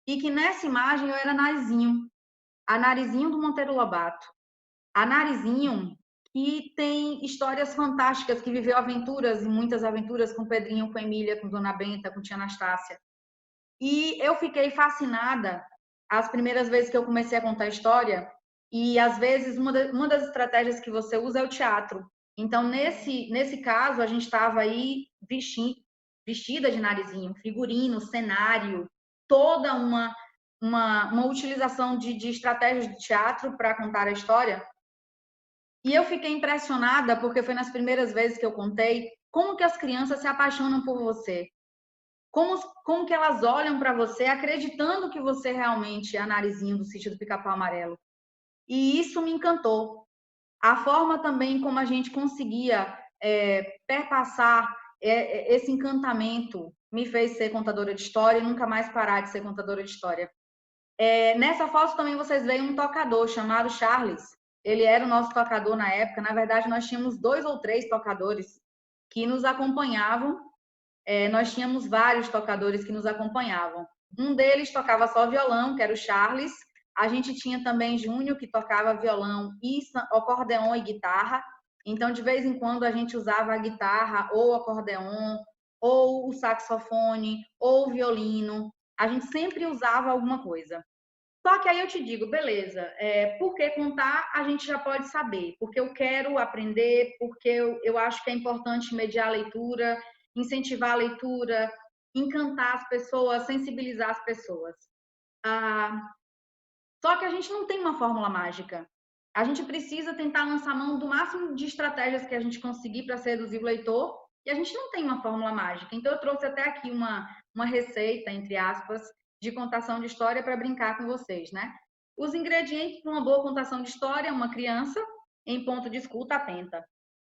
E que nessa imagem eu era Narizinho, a Narizinho do Monteiro Lobato. A Narizinho, que tem histórias fantásticas, que viveu aventuras e muitas aventuras com Pedrinho, com Emília, com Dona Benta, com Tia Anastácia. E eu fiquei fascinada as primeiras vezes que eu comecei a contar história. E às vezes uma das estratégias que você usa é o teatro. Então, nesse caso, a gente estava aí vestida de Narizinho, figurino, cenário, toda uma utilização de estratégias de teatro para contar a história. E eu fiquei impressionada, porque foi nas primeiras vezes que eu contei, como que as crianças se apaixonam por você. Como que elas olham para você acreditando que você realmente é a Narizinho do Sítio do Pica-Pau Amarelo. E isso me encantou. A forma também como a gente conseguia perpassar esse encantamento me fez ser contadora de história e nunca mais parar de ser contadora de história. Nessa foto também vocês veem um tocador chamado Charles. Ele era o nosso tocador na época. Na verdade, nós tínhamos 2 ou 3 tocadores que nos acompanhavam. Nós tínhamos vários tocadores que nos acompanhavam. Um deles tocava só violão, que era o Charles. A gente tinha também Júnior, que tocava violão, e acordeon e guitarra. Então, de vez em quando, a gente usava a guitarra, ou o acordeon, ou o saxofone, ou o violino. A gente sempre usava alguma coisa. Só que aí eu te digo, beleza, por que contar a gente já pode saber, porque eu quero aprender, porque eu acho que é importante mediar a leitura, incentivar a leitura, encantar as pessoas, sensibilizar as pessoas. Só que a gente não tem uma fórmula mágica. A gente precisa tentar lançar mão do máximo de estratégias que a gente conseguir para seduzir o leitor, e a gente não tem uma fórmula mágica. Então eu trouxe até aqui uma receita, entre aspas, de contação de história para brincar com vocês, né? Os ingredientes para uma boa contação de história: uma criança em ponto de escuta atenta.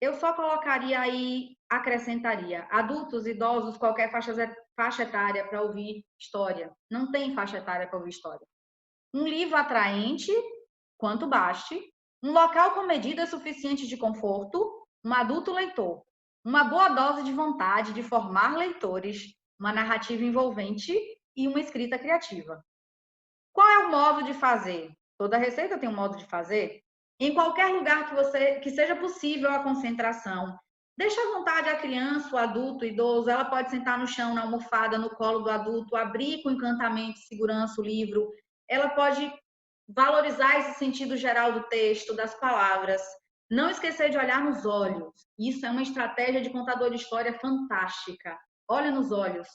Eu só colocaria aí, acrescentaria, adultos, idosos, qualquer faixa etária para ouvir história. Não tem faixa etária para ouvir história. Um livro atraente, quanto baste, um local com medidas suficientes de conforto, um adulto leitor, uma boa dose de vontade de formar leitores, uma narrativa envolvente e uma escrita criativa. Qual é o modo de fazer? Toda receita tem um modo de fazer. Em qualquer lugar que seja possível a concentração. Deixa à vontade a criança, o adulto, o idoso. Ela pode sentar no chão, na almofada, no colo do adulto, abrir com encantamento e segurança o livro. Ela pode valorizar esse sentido geral do texto, das palavras. Não esquecer de olhar nos olhos. Isso é uma estratégia de contador de história fantástica. Olha nos olhos.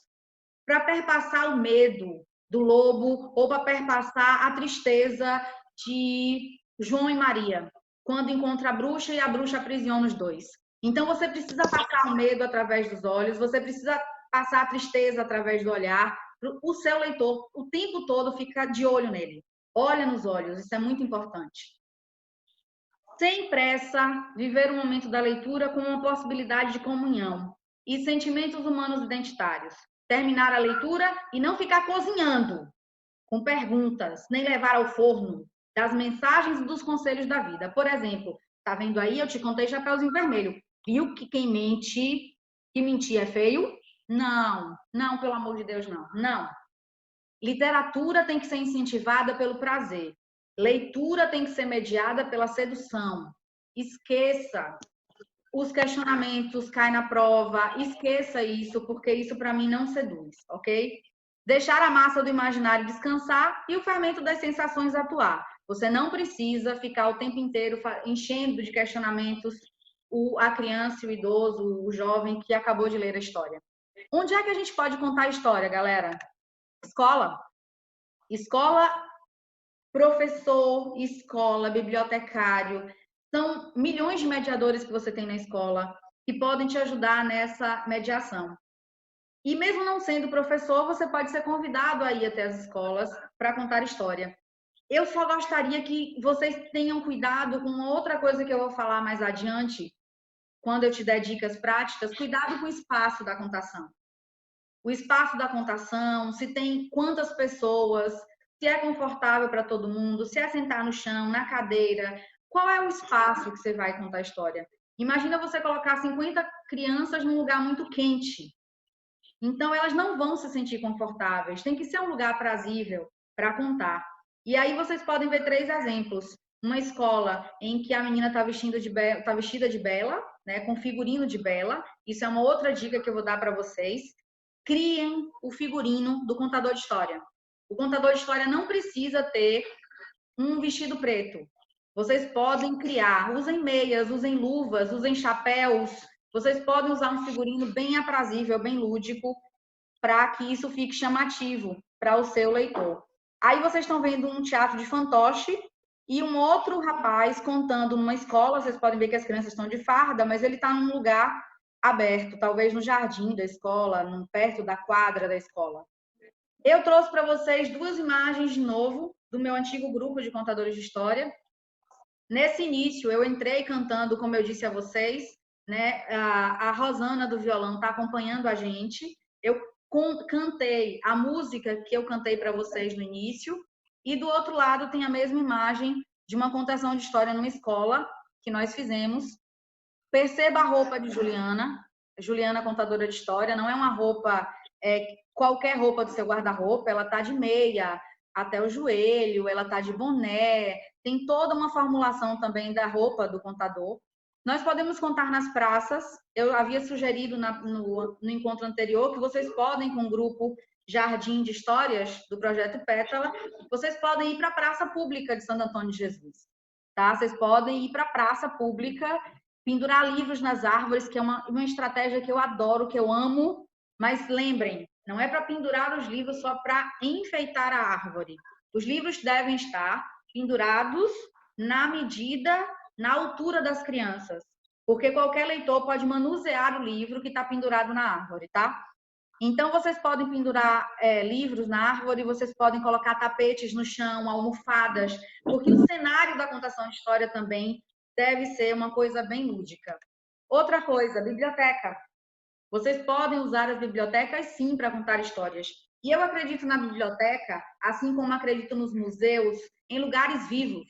Para perpassar o medo do lobo ou para perpassar a tristeza de João e Maria, quando encontra a bruxa e a bruxa aprisiona os dois. Então você precisa passar o medo através dos olhos, você precisa passar a tristeza através do olhar. O seu leitor, o tempo todo, fica de olho nele. Olha nos olhos, isso é muito importante. Sem pressa, viver o momento da leitura com uma possibilidade de comunhão e sentimentos humanos identitários. Terminar a leitura e não ficar cozinhando com perguntas, nem levar ao forno das mensagens e dos conselhos da vida. Por exemplo, tá vendo aí? Eu te contei Chapeuzinho Vermelho. Viu que quem mente, que mentir é feio? Não, não, pelo amor de Deus, não. Não. Literatura tem que ser incentivada pelo prazer. Leitura tem que ser mediada pela sedução. Esqueça os questionamentos, cai na prova, esqueça isso, porque isso para mim não seduz, ok? Deixar a massa do imaginário descansar e o fermento das sensações atuar. Você não precisa ficar o tempo inteiro enchendo de questionamentos a criança, o idoso, o jovem que acabou de ler a história. Onde é que a gente pode contar a história, galera? Escola. Escola, professor, escola, bibliotecário. São milhões de mediadores que você tem na escola que podem te ajudar nessa mediação. E mesmo não sendo professor, você pode ser convidado a ir até as escolas para contar história. Eu só gostaria que vocês tenham cuidado com outra coisa que eu vou falar mais adiante, quando eu te der dicas práticas, cuidado com o espaço da contação. O espaço da contação, se tem quantas pessoas, se é confortável para todo mundo, se é sentar no chão, na cadeira, qual é o espaço que você vai contar a história? Imagina você colocar 50 crianças num lugar muito quente. Então, elas não vão se sentir confortáveis. Tem que ser um lugar aprazível para contar. E aí vocês podem ver 3 exemplos. Uma escola em que a menina está vestida de Bela, né, com figurino de Bela. Isso é uma outra dica que eu vou dar para vocês. Criem o figurino do contador de história. O contador de história não precisa ter um vestido preto. Vocês podem criar, usem meias, usem luvas, usem chapéus. Vocês podem usar um figurino bem aprazível, bem lúdico, para que isso fique chamativo para o seu leitor. Aí vocês estão vendo um teatro de fantoche e um outro rapaz contando numa escola. Vocês podem ver que as crianças estão de farda, mas ele está num lugar aberto, talvez no jardim da escola, perto da quadra da escola. Eu trouxe para vocês 2 imagens de novo do meu antigo grupo de contadores de história. Nesse início, eu entrei cantando, como eu disse a vocês, né? A Rosana do violão está acompanhando a gente. Eu cantei a música que eu cantei para vocês no início, e do outro lado tem a mesma imagem de uma contação de história numa escola que nós fizemos. Perceba a roupa de Juliana. Juliana, contadora de história, não é uma roupa, qualquer roupa do seu guarda-roupa, ela tá de meia até o joelho, ela tá de boné, tem toda uma formulação também da roupa do contador. Nós podemos contar nas praças. Eu havia sugerido no encontro anterior que vocês podem, com o grupo Jardim de Histórias do Projeto Pétala, vocês podem ir para a praça pública de Santo Antônio de Jesus. Tá? Vocês podem ir para a praça pública, pendurar livros nas árvores, que é uma estratégia que eu adoro, que eu amo, mas lembrem, não é para pendurar os livros só para enfeitar a árvore. Os livros devem estar pendurados na medida, na altura das crianças, porque qualquer leitor pode manusear o livro que está pendurado na árvore, tá? Então, vocês podem pendurar livros na árvore, vocês podem colocar tapetes no chão, almofadas, porque o cenário da contação de história também deve ser uma coisa bem lúdica. Outra coisa, biblioteca. Vocês podem usar as bibliotecas, sim, para contar histórias. E eu acredito na biblioteca, assim como acredito nos museus, em lugares vivos.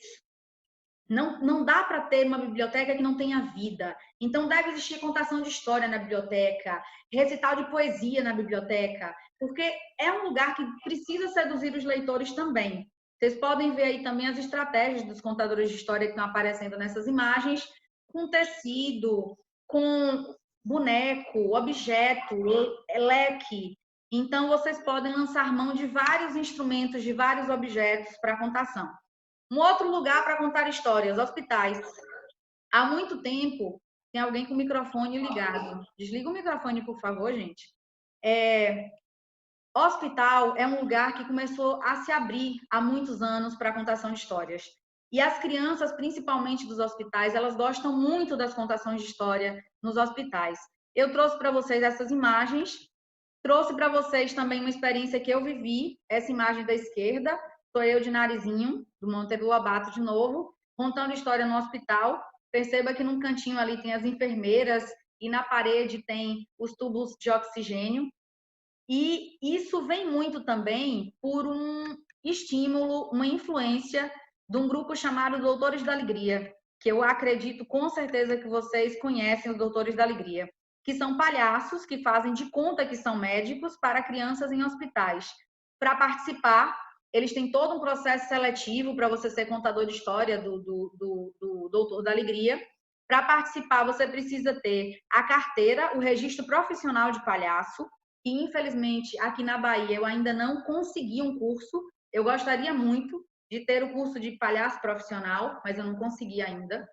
Não dá para ter uma biblioteca que não tenha vida. Então, deve existir contação de história na biblioteca, recital de poesia na biblioteca, porque é um lugar que precisa seduzir os leitores também. Vocês podem ver aí também as estratégias dos contadores de história que estão aparecendo nessas imagens, com tecido, com boneco, objeto, leque. Então, vocês podem lançar mão de vários instrumentos, de vários objetos para contação. Um outro lugar para contar histórias, hospitais. Há muito tempo, tem alguém com o microfone ligado. Desliga o microfone, por favor, gente. Hospital é um lugar que começou a se abrir há muitos anos para a contação de histórias. E as crianças, principalmente dos hospitais, elas gostam muito das contações de história nos hospitais. Eu trouxe para vocês essas imagens, trouxe para vocês também uma experiência que eu vivi, essa imagem da esquerda, sou eu de Narizinho, do Monteiro Lobato de novo, contando história no hospital. Perceba que num cantinho ali tem as enfermeiras e na parede tem os tubos de oxigênio. E isso vem muito também por um estímulo, uma influência de um grupo chamado Doutores da Alegria, que eu acredito com certeza que vocês conhecem os Doutores da Alegria, que são palhaços que fazem de conta que são médicos para crianças em hospitais. Para participar, eles têm todo um processo seletivo para você ser contador de história do Doutor da Alegria. Para participar, você precisa ter a carteira, o registro profissional de palhaço, que infelizmente aqui na Bahia eu ainda não consegui um curso. Eu gostaria muito de ter o curso de palhaço profissional, mas eu não consegui ainda.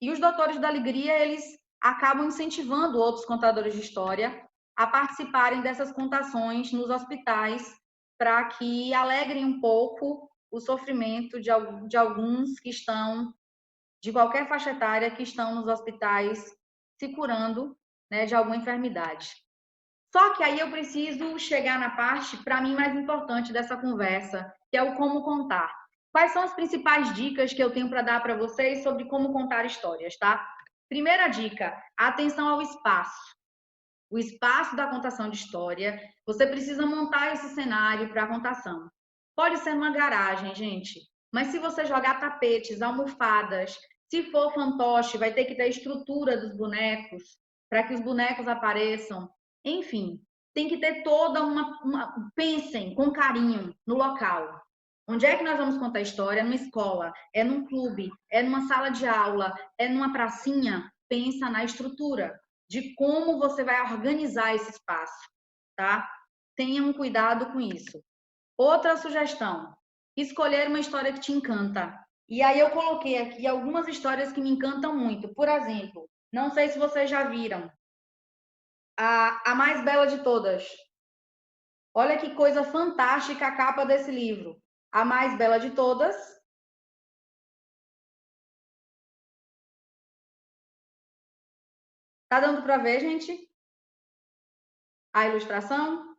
E os Doutores da Alegria, eles acabam incentivando outros contadores de história a participarem dessas contações nos hospitais, para que alegrem um pouco o sofrimento de alguns que estão, de qualquer faixa etária, que estão nos hospitais se curando, né, de alguma enfermidade. Só que aí eu preciso chegar na parte, para mim, mais importante dessa conversa, que é o como contar. Quais são as principais dicas que eu tenho para dar para vocês sobre como contar histórias, tá? Primeira dica, atenção ao espaço. O espaço da contação de história, você precisa montar esse cenário para a contação. Pode ser uma garagem, gente, mas se você jogar tapetes, almofadas, se for fantoche, vai ter que ter a estrutura dos bonecos, para que os bonecos apareçam. Enfim, tem que ter toda uma... Pensem com carinho no local. Onde é que nós vamos contar história? É numa escola, é num clube, é numa sala de aula, é numa pracinha? Pensa na estrutura, de como você vai organizar esse espaço, tá? Tenham cuidado com isso. Outra sugestão, escolher uma história que te encanta. E aí eu coloquei aqui algumas histórias que me encantam muito. Por exemplo, não sei se vocês já viram, a mais bela de todas. Olha que coisa fantástica a capa desse livro. A mais bela de todas. Tá dando para ver, gente? A ilustração?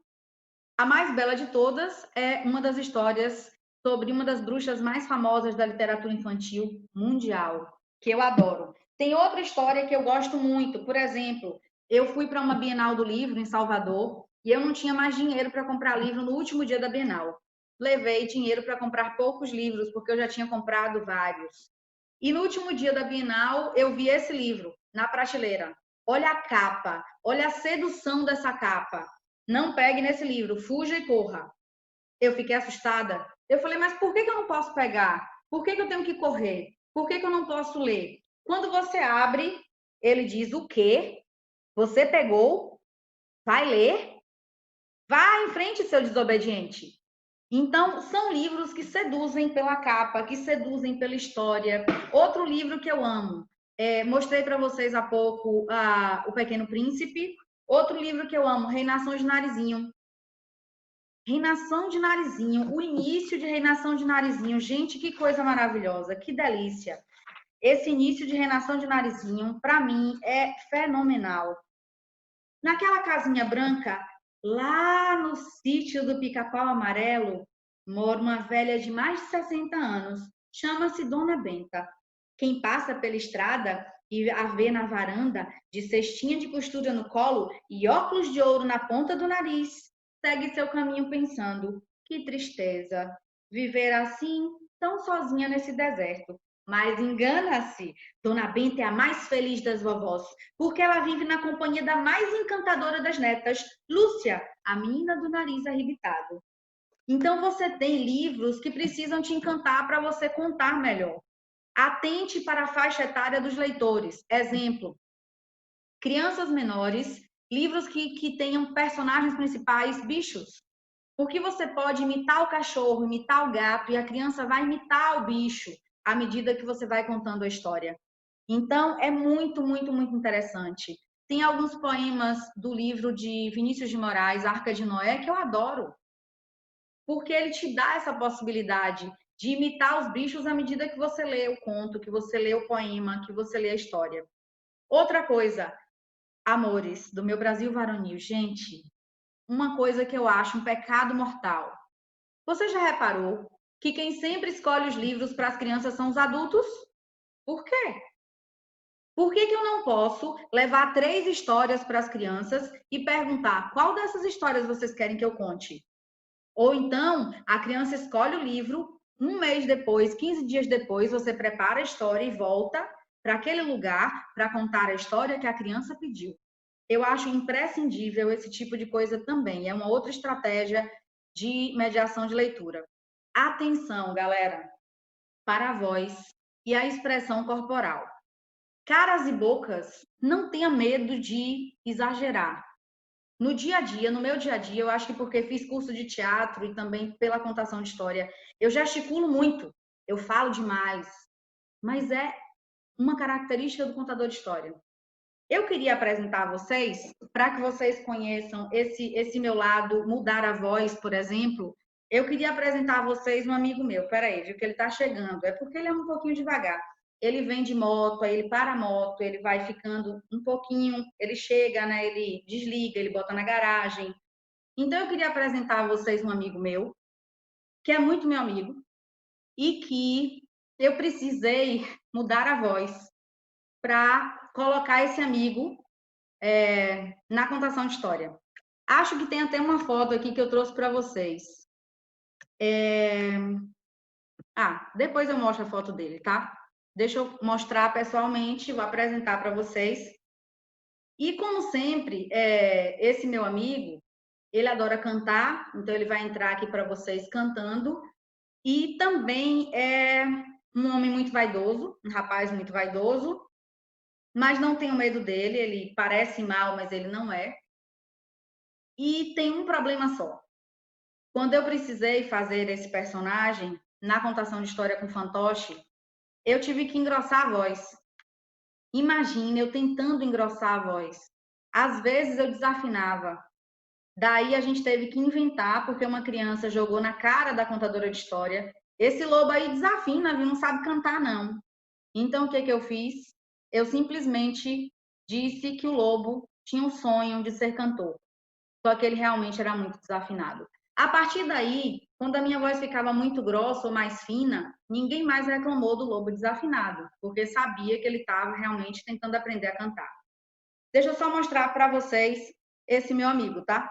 A mais bela de todas é uma das histórias sobre uma das bruxas mais famosas da literatura infantil mundial, que eu adoro. Tem outra história que eu gosto muito. Por exemplo, eu fui para uma Bienal do Livro em Salvador e eu não tinha mais dinheiro para comprar livro no último dia da Bienal. Levei dinheiro para comprar poucos livros, porque eu já tinha comprado vários. E no último dia da Bienal, eu vi esse livro na prateleira. Olha a capa, olha a sedução dessa capa. Não pegue nesse livro, fuja e corra. Eu fiquei assustada. Eu falei, mas por que eu não posso pegar? Por que eu tenho que correr? Por que eu não posso ler? Quando você abre, ele diz o quê? Você pegou? Vai ler? Vá em frente, seu desobediente. Então, são livros que seduzem pela capa, que seduzem pela história. Outro livro que eu amo, mostrei para vocês há pouco O Pequeno Príncipe. Outro livro que eu amo, Reinação de Narizinho. Reinação de Narizinho, o início de Reinação de Narizinho. Gente, que coisa maravilhosa, que delícia. Esse início de Reinação de Narizinho, para mim, é fenomenal. Naquela casinha branca, lá no sítio do Pica-Pau Amarelo, mora uma velha de mais de 60 anos. Chama-se Dona Benta. Quem passa pela estrada e a vê na varanda, de cestinha de costura no colo e óculos de ouro na ponta do nariz, segue seu caminho pensando: que tristeza, viver assim, tão sozinha nesse deserto. Mas engana-se, Dona Benta é a mais feliz das vovós, porque ela vive na companhia da mais encantadora das netas, Lúcia, a menina do nariz arrebitado. Então você tem livros que precisam te encantar para você contar melhor. Atente para a faixa etária dos leitores. Exemplo, crianças menores, livros que tenham personagens principais bichos. Porque você pode imitar o cachorro, imitar o gato, e a criança vai imitar o bicho à medida que você vai contando a história. Então, é muito, muito, muito interessante. Tem alguns poemas do livro de Vinícius de Moraes, Arca de Noé, que eu adoro. Porque ele te dá essa possibilidade de imitar os bichos à medida que você lê o conto, que você lê o poema, que você lê a história. Outra coisa, Amores, do Meu Brasil Varonil. Gente, uma coisa que eu acho um pecado mortal. Você já reparou que quem sempre escolhe os livros para as crianças são os adultos? Por quê? Por que eu não posso levar 3 histórias para as crianças e perguntar qual dessas histórias vocês querem que eu conte? Ou então, a criança escolhe o livro, um mês depois, 15 dias depois, você prepara a história e volta para aquele lugar para contar a história que a criança pediu. Eu acho imprescindível esse tipo de coisa também. É uma outra estratégia de mediação de leitura. Atenção, galera, para a voz e a expressão corporal. Caras e bocas, não tenha medo de exagerar. No dia a dia, no meu dia a dia, eu acho que porque fiz curso de teatro e também pela contação de história, eu gesticulo muito, eu falo demais, mas é uma característica do contador de história. Eu queria apresentar a vocês, para que vocês conheçam esse meu lado, mudar a voz, por exemplo, eu queria apresentar a vocês um amigo meu. Peraí, viu que ele está chegando. É porque ele é um pouquinho devagar. Ele vem de moto, aí ele para a moto, ele vai ficando um pouquinho, ele chega, né? Ele desliga, ele bota na garagem. Então eu queria apresentar a vocês um amigo meu, que é muito meu amigo, e que eu precisei mudar a voz para colocar esse amigo na contação de história. Acho que tem até uma foto aqui que eu trouxe para vocês. Depois eu mostro a foto dele, tá? Deixa eu mostrar pessoalmente, vou apresentar para vocês. E como sempre, esse meu amigo, ele adora cantar, então ele vai entrar aqui para vocês cantando. E também é um homem muito vaidoso, um rapaz muito vaidoso, mas não tenho medo dele, ele parece mal, mas ele não é. E tem um problema só. Quando eu precisei fazer esse personagem na contação de história com fantoche, eu tive que engrossar a voz. Imagina eu tentando engrossar a voz. Às vezes eu desafinava. Daí a gente teve que inventar, porque uma criança jogou na cara da contadora de história. Esse lobo aí desafina, viu? Não sabe cantar, não. Então o que eu fiz? Eu simplesmente disse que o lobo tinha um sonho de ser cantor. Só que ele realmente era muito desafinado. A partir daí, quando a minha voz ficava muito grossa ou mais fina, ninguém mais reclamou do lobo desafinado, porque sabia que ele estava realmente tentando aprender a cantar. Deixa eu só mostrar para vocês esse meu amigo, tá?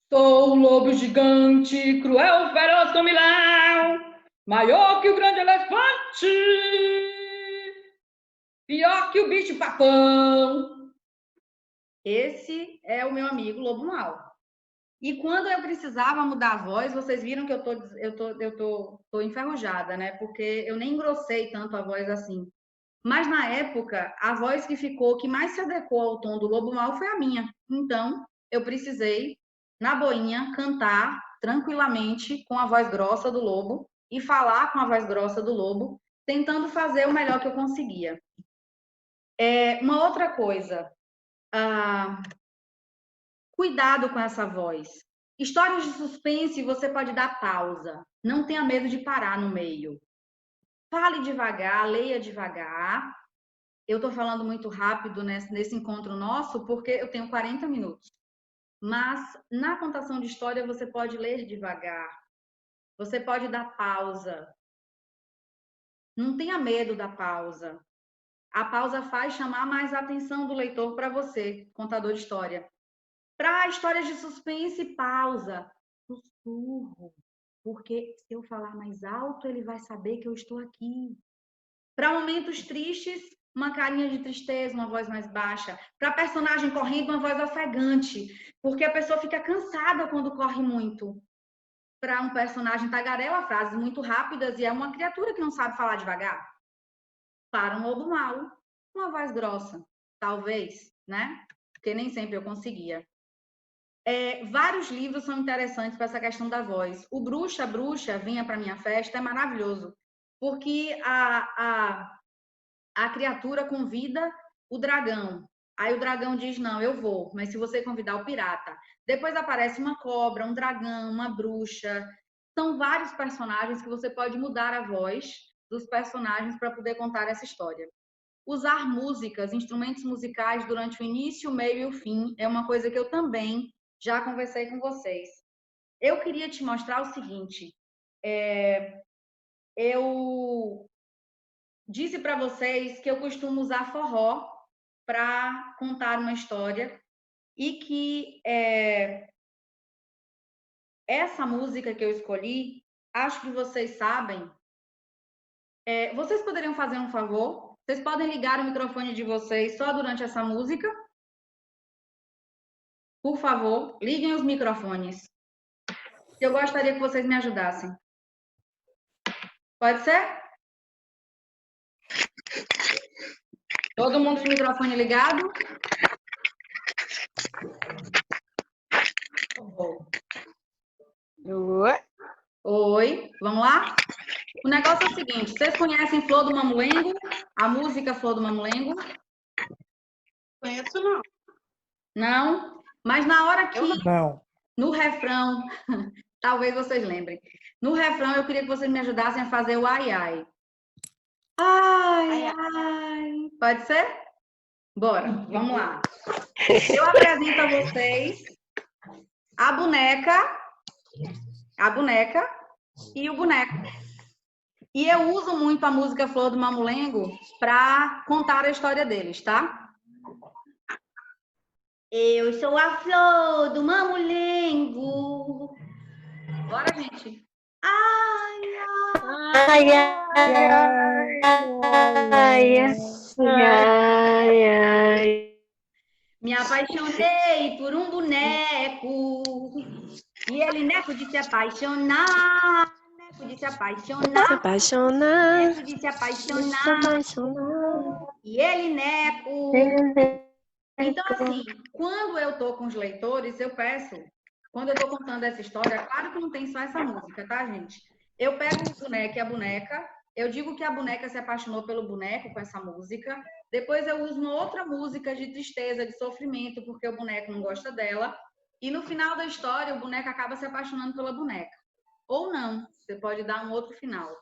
Sou um lobo gigante, cruel, feroz como leão, maior que o grande elefante, pior que o bicho-papão. Esse é o meu amigo Lobo Mau. E quando eu precisava mudar a voz, vocês viram que eu tô enferrujada, né? Porque eu nem engrossei tanto a voz assim. Mas na época, a voz que ficou, que mais se adequou ao tom do Lobo Mau foi a minha. Então, eu precisei, na boinha, cantar tranquilamente com a voz grossa do lobo e falar com a voz grossa do lobo, tentando fazer o melhor que eu conseguia. Uma outra coisa, cuidado com essa voz. Histórias de suspense, você pode dar pausa. Não tenha medo de parar no meio. Fale devagar, leia devagar. Eu estou falando muito rápido nesse encontro nosso porque eu tenho 40 minutos. Mas na contação de história você pode ler devagar. Você pode dar pausa. Não tenha medo da pausa. A pausa faz chamar mais a atenção do leitor para você, contador de história. Para histórias de suspense, pausa. Sussurro. Porque se eu falar mais alto, ele vai saber que eu estou aqui. Para momentos tristes, uma carinha de tristeza, uma voz mais baixa. Para personagem correndo, uma voz ofegante, porque a pessoa fica cansada quando corre muito. Para um personagem tagarela, frases muito rápidas e é uma criatura que não sabe falar devagar. Para um lobo mau, uma voz grossa, talvez, né? Porque nem sempre eu conseguia. Vários livros são interessantes para essa questão da voz. O Bruxa, Venha para Minha Festa é maravilhoso, porque a criatura convida o dragão. Aí o dragão diz, não, eu vou, mas se você convidar o pirata. Depois aparece uma cobra, um dragão, uma bruxa. São vários personagens que você pode mudar a voz dos personagens para poder contar essa história. Usar músicas, instrumentos musicais durante o início, o meio e o fim é uma coisa que eu também já conversei com vocês. Eu queria te mostrar o seguinte, eu disse para vocês que eu costumo usar forró para contar uma história e que essa música que eu escolhi, acho que vocês sabem. Vocês poderiam fazer um favor? Vocês podem ligar o microfone de vocês só durante essa música? Por favor, liguem os microfones. Eu gostaria que vocês me ajudassem. Pode ser? Todo mundo com o microfone ligado? Oi, vamos lá? O negócio é o seguinte, vocês conhecem Flor do Mamulengo? A música Flor do Mamulengo? Conheço não. Não? Mas na hora que... Não. No refrão, talvez vocês lembrem. No refrão, eu queria que vocês me ajudassem a fazer o ai, ai. Ai, ai. Pode ser? Bora, vamos lá. Eu apresento a vocês a boneca e o boneco. E eu uso muito a música Flor do Mamulengo para contar a história deles, tá? Eu sou a flor do mamulengo. Bora, gente. Ai, Ai, ai, ai, ai, ai. Me apaixonei por um boneco. E ele, neco, de se apaixonar. Neco, de se apaixonar. Se apaixonar. Neco, de se apaixonar. E ele, neco. Então, assim, quando eu tô com os leitores, eu peço, quando eu tô contando essa história, claro que não tem só essa música, tá, gente? Eu pego o boneco e a boneca, eu digo que a boneca se apaixonou pelo boneco com essa música, depois eu uso uma outra música de tristeza, de sofrimento, porque o boneco não gosta dela, e no final da história, o boneco acaba se apaixonando pela boneca. Ou não, você pode dar um outro final.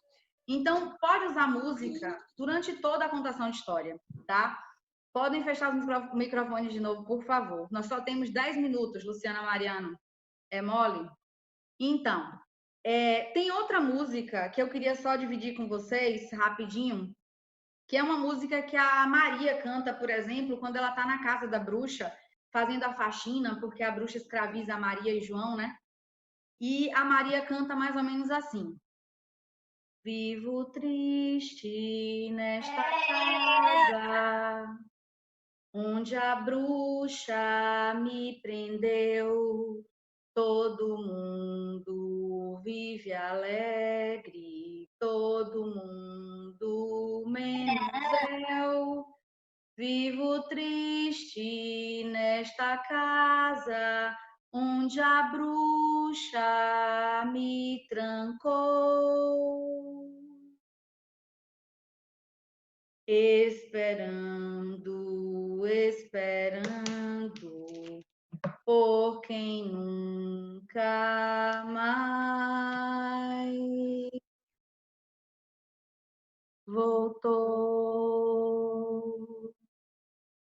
Então, pode usar música durante toda a contação de história, tá? Podem fechar os microfones de novo, por favor. Nós só temos 10 minutos, Luciana Mariano. É mole? Então, tem outra música que eu queria só dividir com vocês, rapidinho, que é uma música que a Maria canta, por exemplo, quando ela está na casa da bruxa, fazendo a faxina, porque a bruxa escraviza a Maria e João, né? E a Maria canta mais ou menos assim: vivo triste nesta casa, onde a bruxa me prendeu. Todo mundo vive alegre, todo mundo menos eu. Vivo triste nesta casa, onde a bruxa me trancou. Esperando, esperando, por quem nunca mais voltou.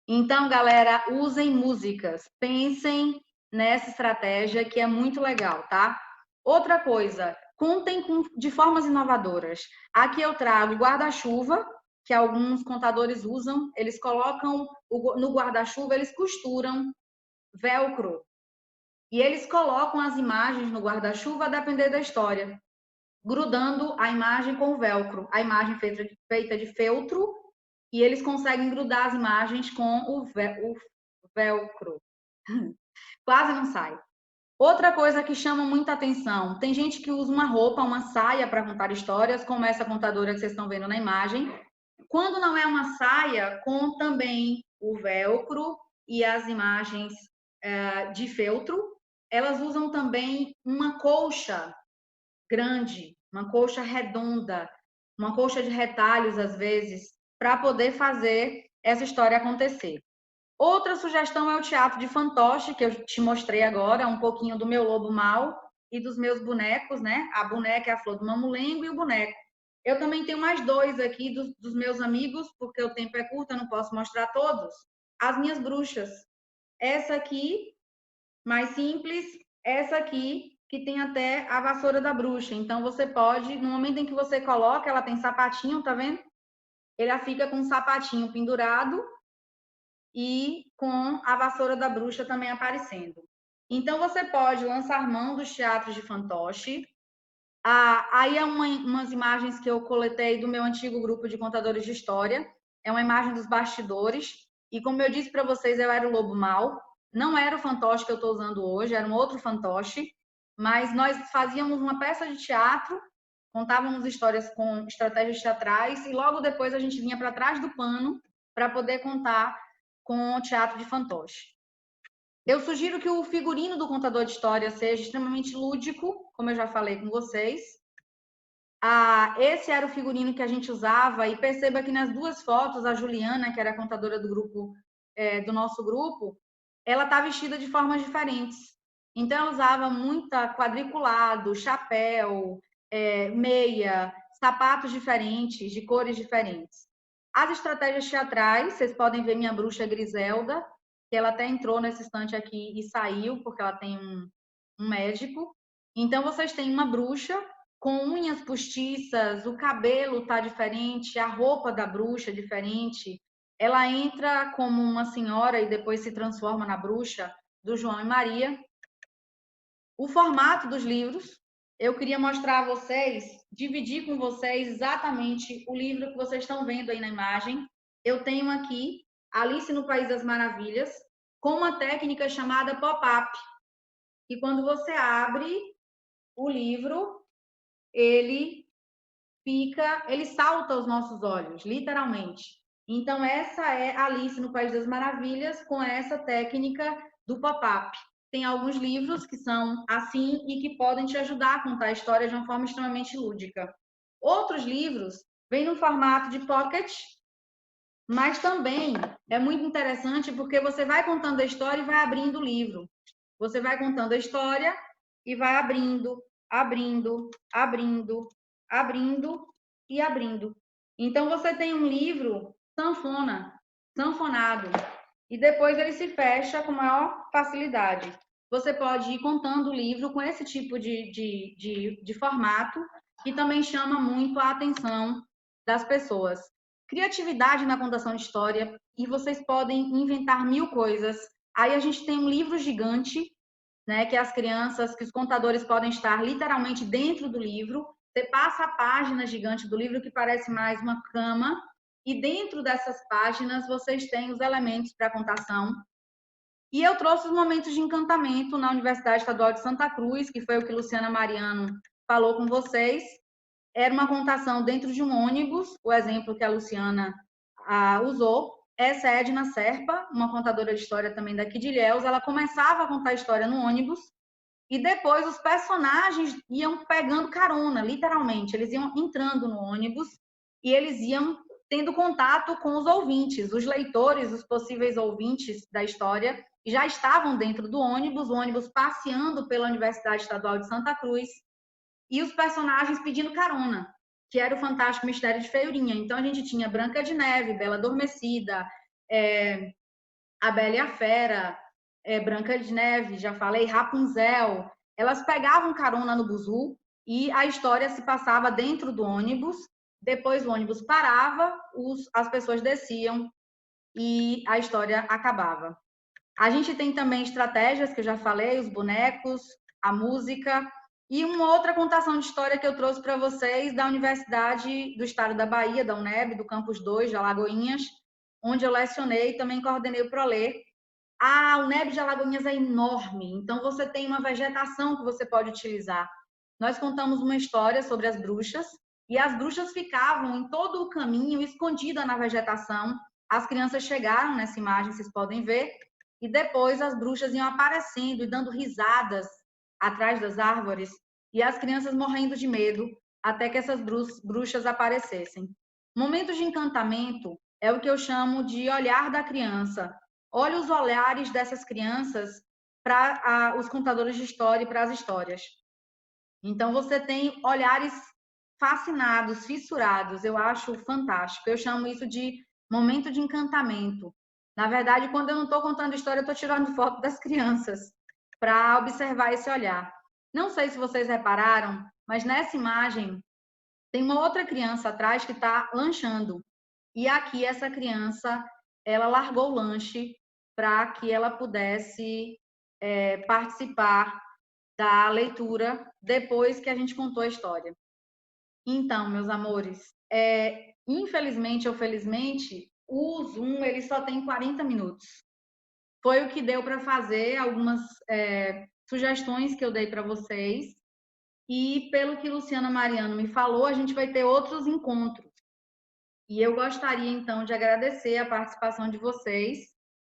Então, galera, usem músicas, pensem nessa estratégia que é muito legal, tá? Outra coisa, contem de formas inovadoras. Aqui eu trago guarda-chuva, que alguns contadores usam, eles colocam no guarda-chuva, eles costuram velcro. E eles colocam as imagens no guarda-chuva a depender da história, grudando a imagem com o velcro. A imagem feita de feltro, e eles conseguem grudar as imagens com o velcro. Quase não sai. Outra coisa que chama muita atenção, tem gente que usa uma roupa, uma saia para contar histórias, como essa contadora que vocês estão vendo na imagem. Quando não é uma saia, com também o velcro e as imagens de feltro, elas usam também uma colcha grande, uma colcha redonda, uma colcha de retalhos, às vezes, para poder fazer essa história acontecer. Outra sugestão é o teatro de fantoche, que eu te mostrei agora, um pouquinho do meu lobo mau e dos meus bonecos, né? A boneca é a Flor do Mamulengo e o boneco. Eu também tenho mais dois aqui dos meus amigos, porque o tempo é curto, eu não posso mostrar todos. As minhas bruxas. Essa aqui, mais simples, essa aqui, que tem até a vassoura da bruxa. Então, você pode, no momento em que você coloca, ela tem sapatinho, tá vendo? Ela fica com um sapatinho pendurado e com a vassoura da bruxa também aparecendo. Então, você pode lançar mão dos teatros de fantoche. Aí é umas imagens que eu coletei do meu antigo grupo de contadores de história. É uma imagem dos bastidores. E como eu disse para vocês, eu era o lobo mau. Não era o fantoche que eu estou usando hoje, era um outro fantoche. Mas nós fazíamos uma peça de teatro, contávamos histórias com estratégias teatrais e logo depois a gente vinha para trás do pano para poder contar com o teatro de fantoche. Eu sugiro que o figurino do contador de história seja extremamente lúdico, como eu já falei com vocês. Esse era o figurino que a gente usava e perceba que nas duas fotos, a Juliana, que era a contadora do grupo, do nosso grupo, ela está vestida de formas diferentes. Então, ela usava muita quadriculado, chapéu, meia, sapatos diferentes, de cores diferentes. As estratégias teatrais, vocês podem ver minha bruxa Griselda, que ela até entrou nesse instante aqui e saiu, porque ela tem um médico. Então, vocês têm uma bruxa com unhas postiças, o cabelo tá diferente, a roupa da bruxa é diferente. Ela entra como uma senhora e depois se transforma na bruxa do João e Maria. O formato dos livros, eu queria mostrar a vocês, dividir com vocês exatamente o livro que vocês estão vendo aí na imagem. Eu tenho aqui Alice no País das Maravilhas, com uma técnica chamada pop-up. E quando você abre o livro, ele salta aos nossos olhos, literalmente. Então, essa é Alice no País das Maravilhas, com essa técnica do pop-up. Tem alguns livros que são assim e que podem te ajudar a contar a história de uma forma extremamente lúdica. Outros livros vêm no formato de pocket, mas também é muito interessante porque você vai contando a história e vai abrindo o livro. Você vai contando a história e vai abrindo, abrindo, abrindo, abrindo e abrindo. Então, você tem um livro sanfonado, e depois ele se fecha com maior facilidade. Você pode ir contando o livro com esse tipo de formato, que também chama muito a atenção das pessoas. Criatividade na contação de história, e vocês podem inventar 1000 coisas. Aí a gente tem um livro gigante, né, que os contadores podem estar literalmente dentro do livro. Você passa a página gigante do livro que parece mais uma cama, e dentro dessas páginas vocês têm os elementos para contação. E eu trouxe os momentos de encantamento na Universidade Estadual de Santa Cruz, que foi o que Luciana Mariano falou com vocês. Era uma contação dentro de um ônibus, o exemplo que a Luciana usou. Essa é a Edna Serpa, uma contadora de história também daqui de Ilhéus. Ela começava a contar a história no ônibus e depois os personagens iam pegando carona, literalmente. Eles iam entrando no ônibus e eles iam tendo contato com os ouvintes, os leitores, os possíveis ouvintes da história, já estavam dentro do ônibus, o ônibus passeando pela Universidade Estadual de Santa Cruz, e os personagens pedindo carona, que era o Fantástico Mistério de Feiurinha. Então a gente tinha Branca de Neve, Bela Adormecida, a Bela e a Fera, Branca de Neve, já falei, Rapunzel. Elas pegavam carona no buzu e a história se passava dentro do ônibus. Depois o ônibus parava, as pessoas desciam e a história acabava. A gente tem também estratégias que eu já falei, os bonecos, a música e uma outra contação de história que eu trouxe para vocês da Universidade do Estado da Bahia, da UNEB, do Campus 2 de Alagoinhas, onde eu lecionei e também coordenei o Prolê. A UNEB de Alagoinhas é enorme, então você tem uma vegetação que você pode utilizar. Nós contamos uma história sobre as bruxas e as bruxas ficavam em todo o caminho escondidas na vegetação. As crianças chegaram nessa imagem, vocês podem ver, e depois as bruxas iam aparecendo e dando risadas atrás das árvores e as crianças morrendo de medo até que essas bruxas aparecessem. Momentos de encantamento é o que eu chamo de olhar da criança. Olha os olhares dessas crianças para os contadores de história e para as histórias. Então você tem olhares fascinados, fissurados. Eu acho fantástico. Eu chamo isso de momento de encantamento. Na verdade, quando eu não estou contando história, eu estou tirando foto das crianças para observar esse olhar. Não sei se vocês repararam, mas nessa imagem tem uma outra criança atrás que está lanchando. E aqui essa criança, ela largou o lanche para que ela pudesse participar da leitura depois que a gente contou a história. Então, meus amores, infelizmente ou felizmente, o Zoom ele só tem 40 minutos. Foi o que deu para fazer, algumas sugestões que eu dei para vocês. E pelo que Luciana Mariano me falou, a gente vai ter outros encontros. E eu gostaria, então, de agradecer a participação de vocês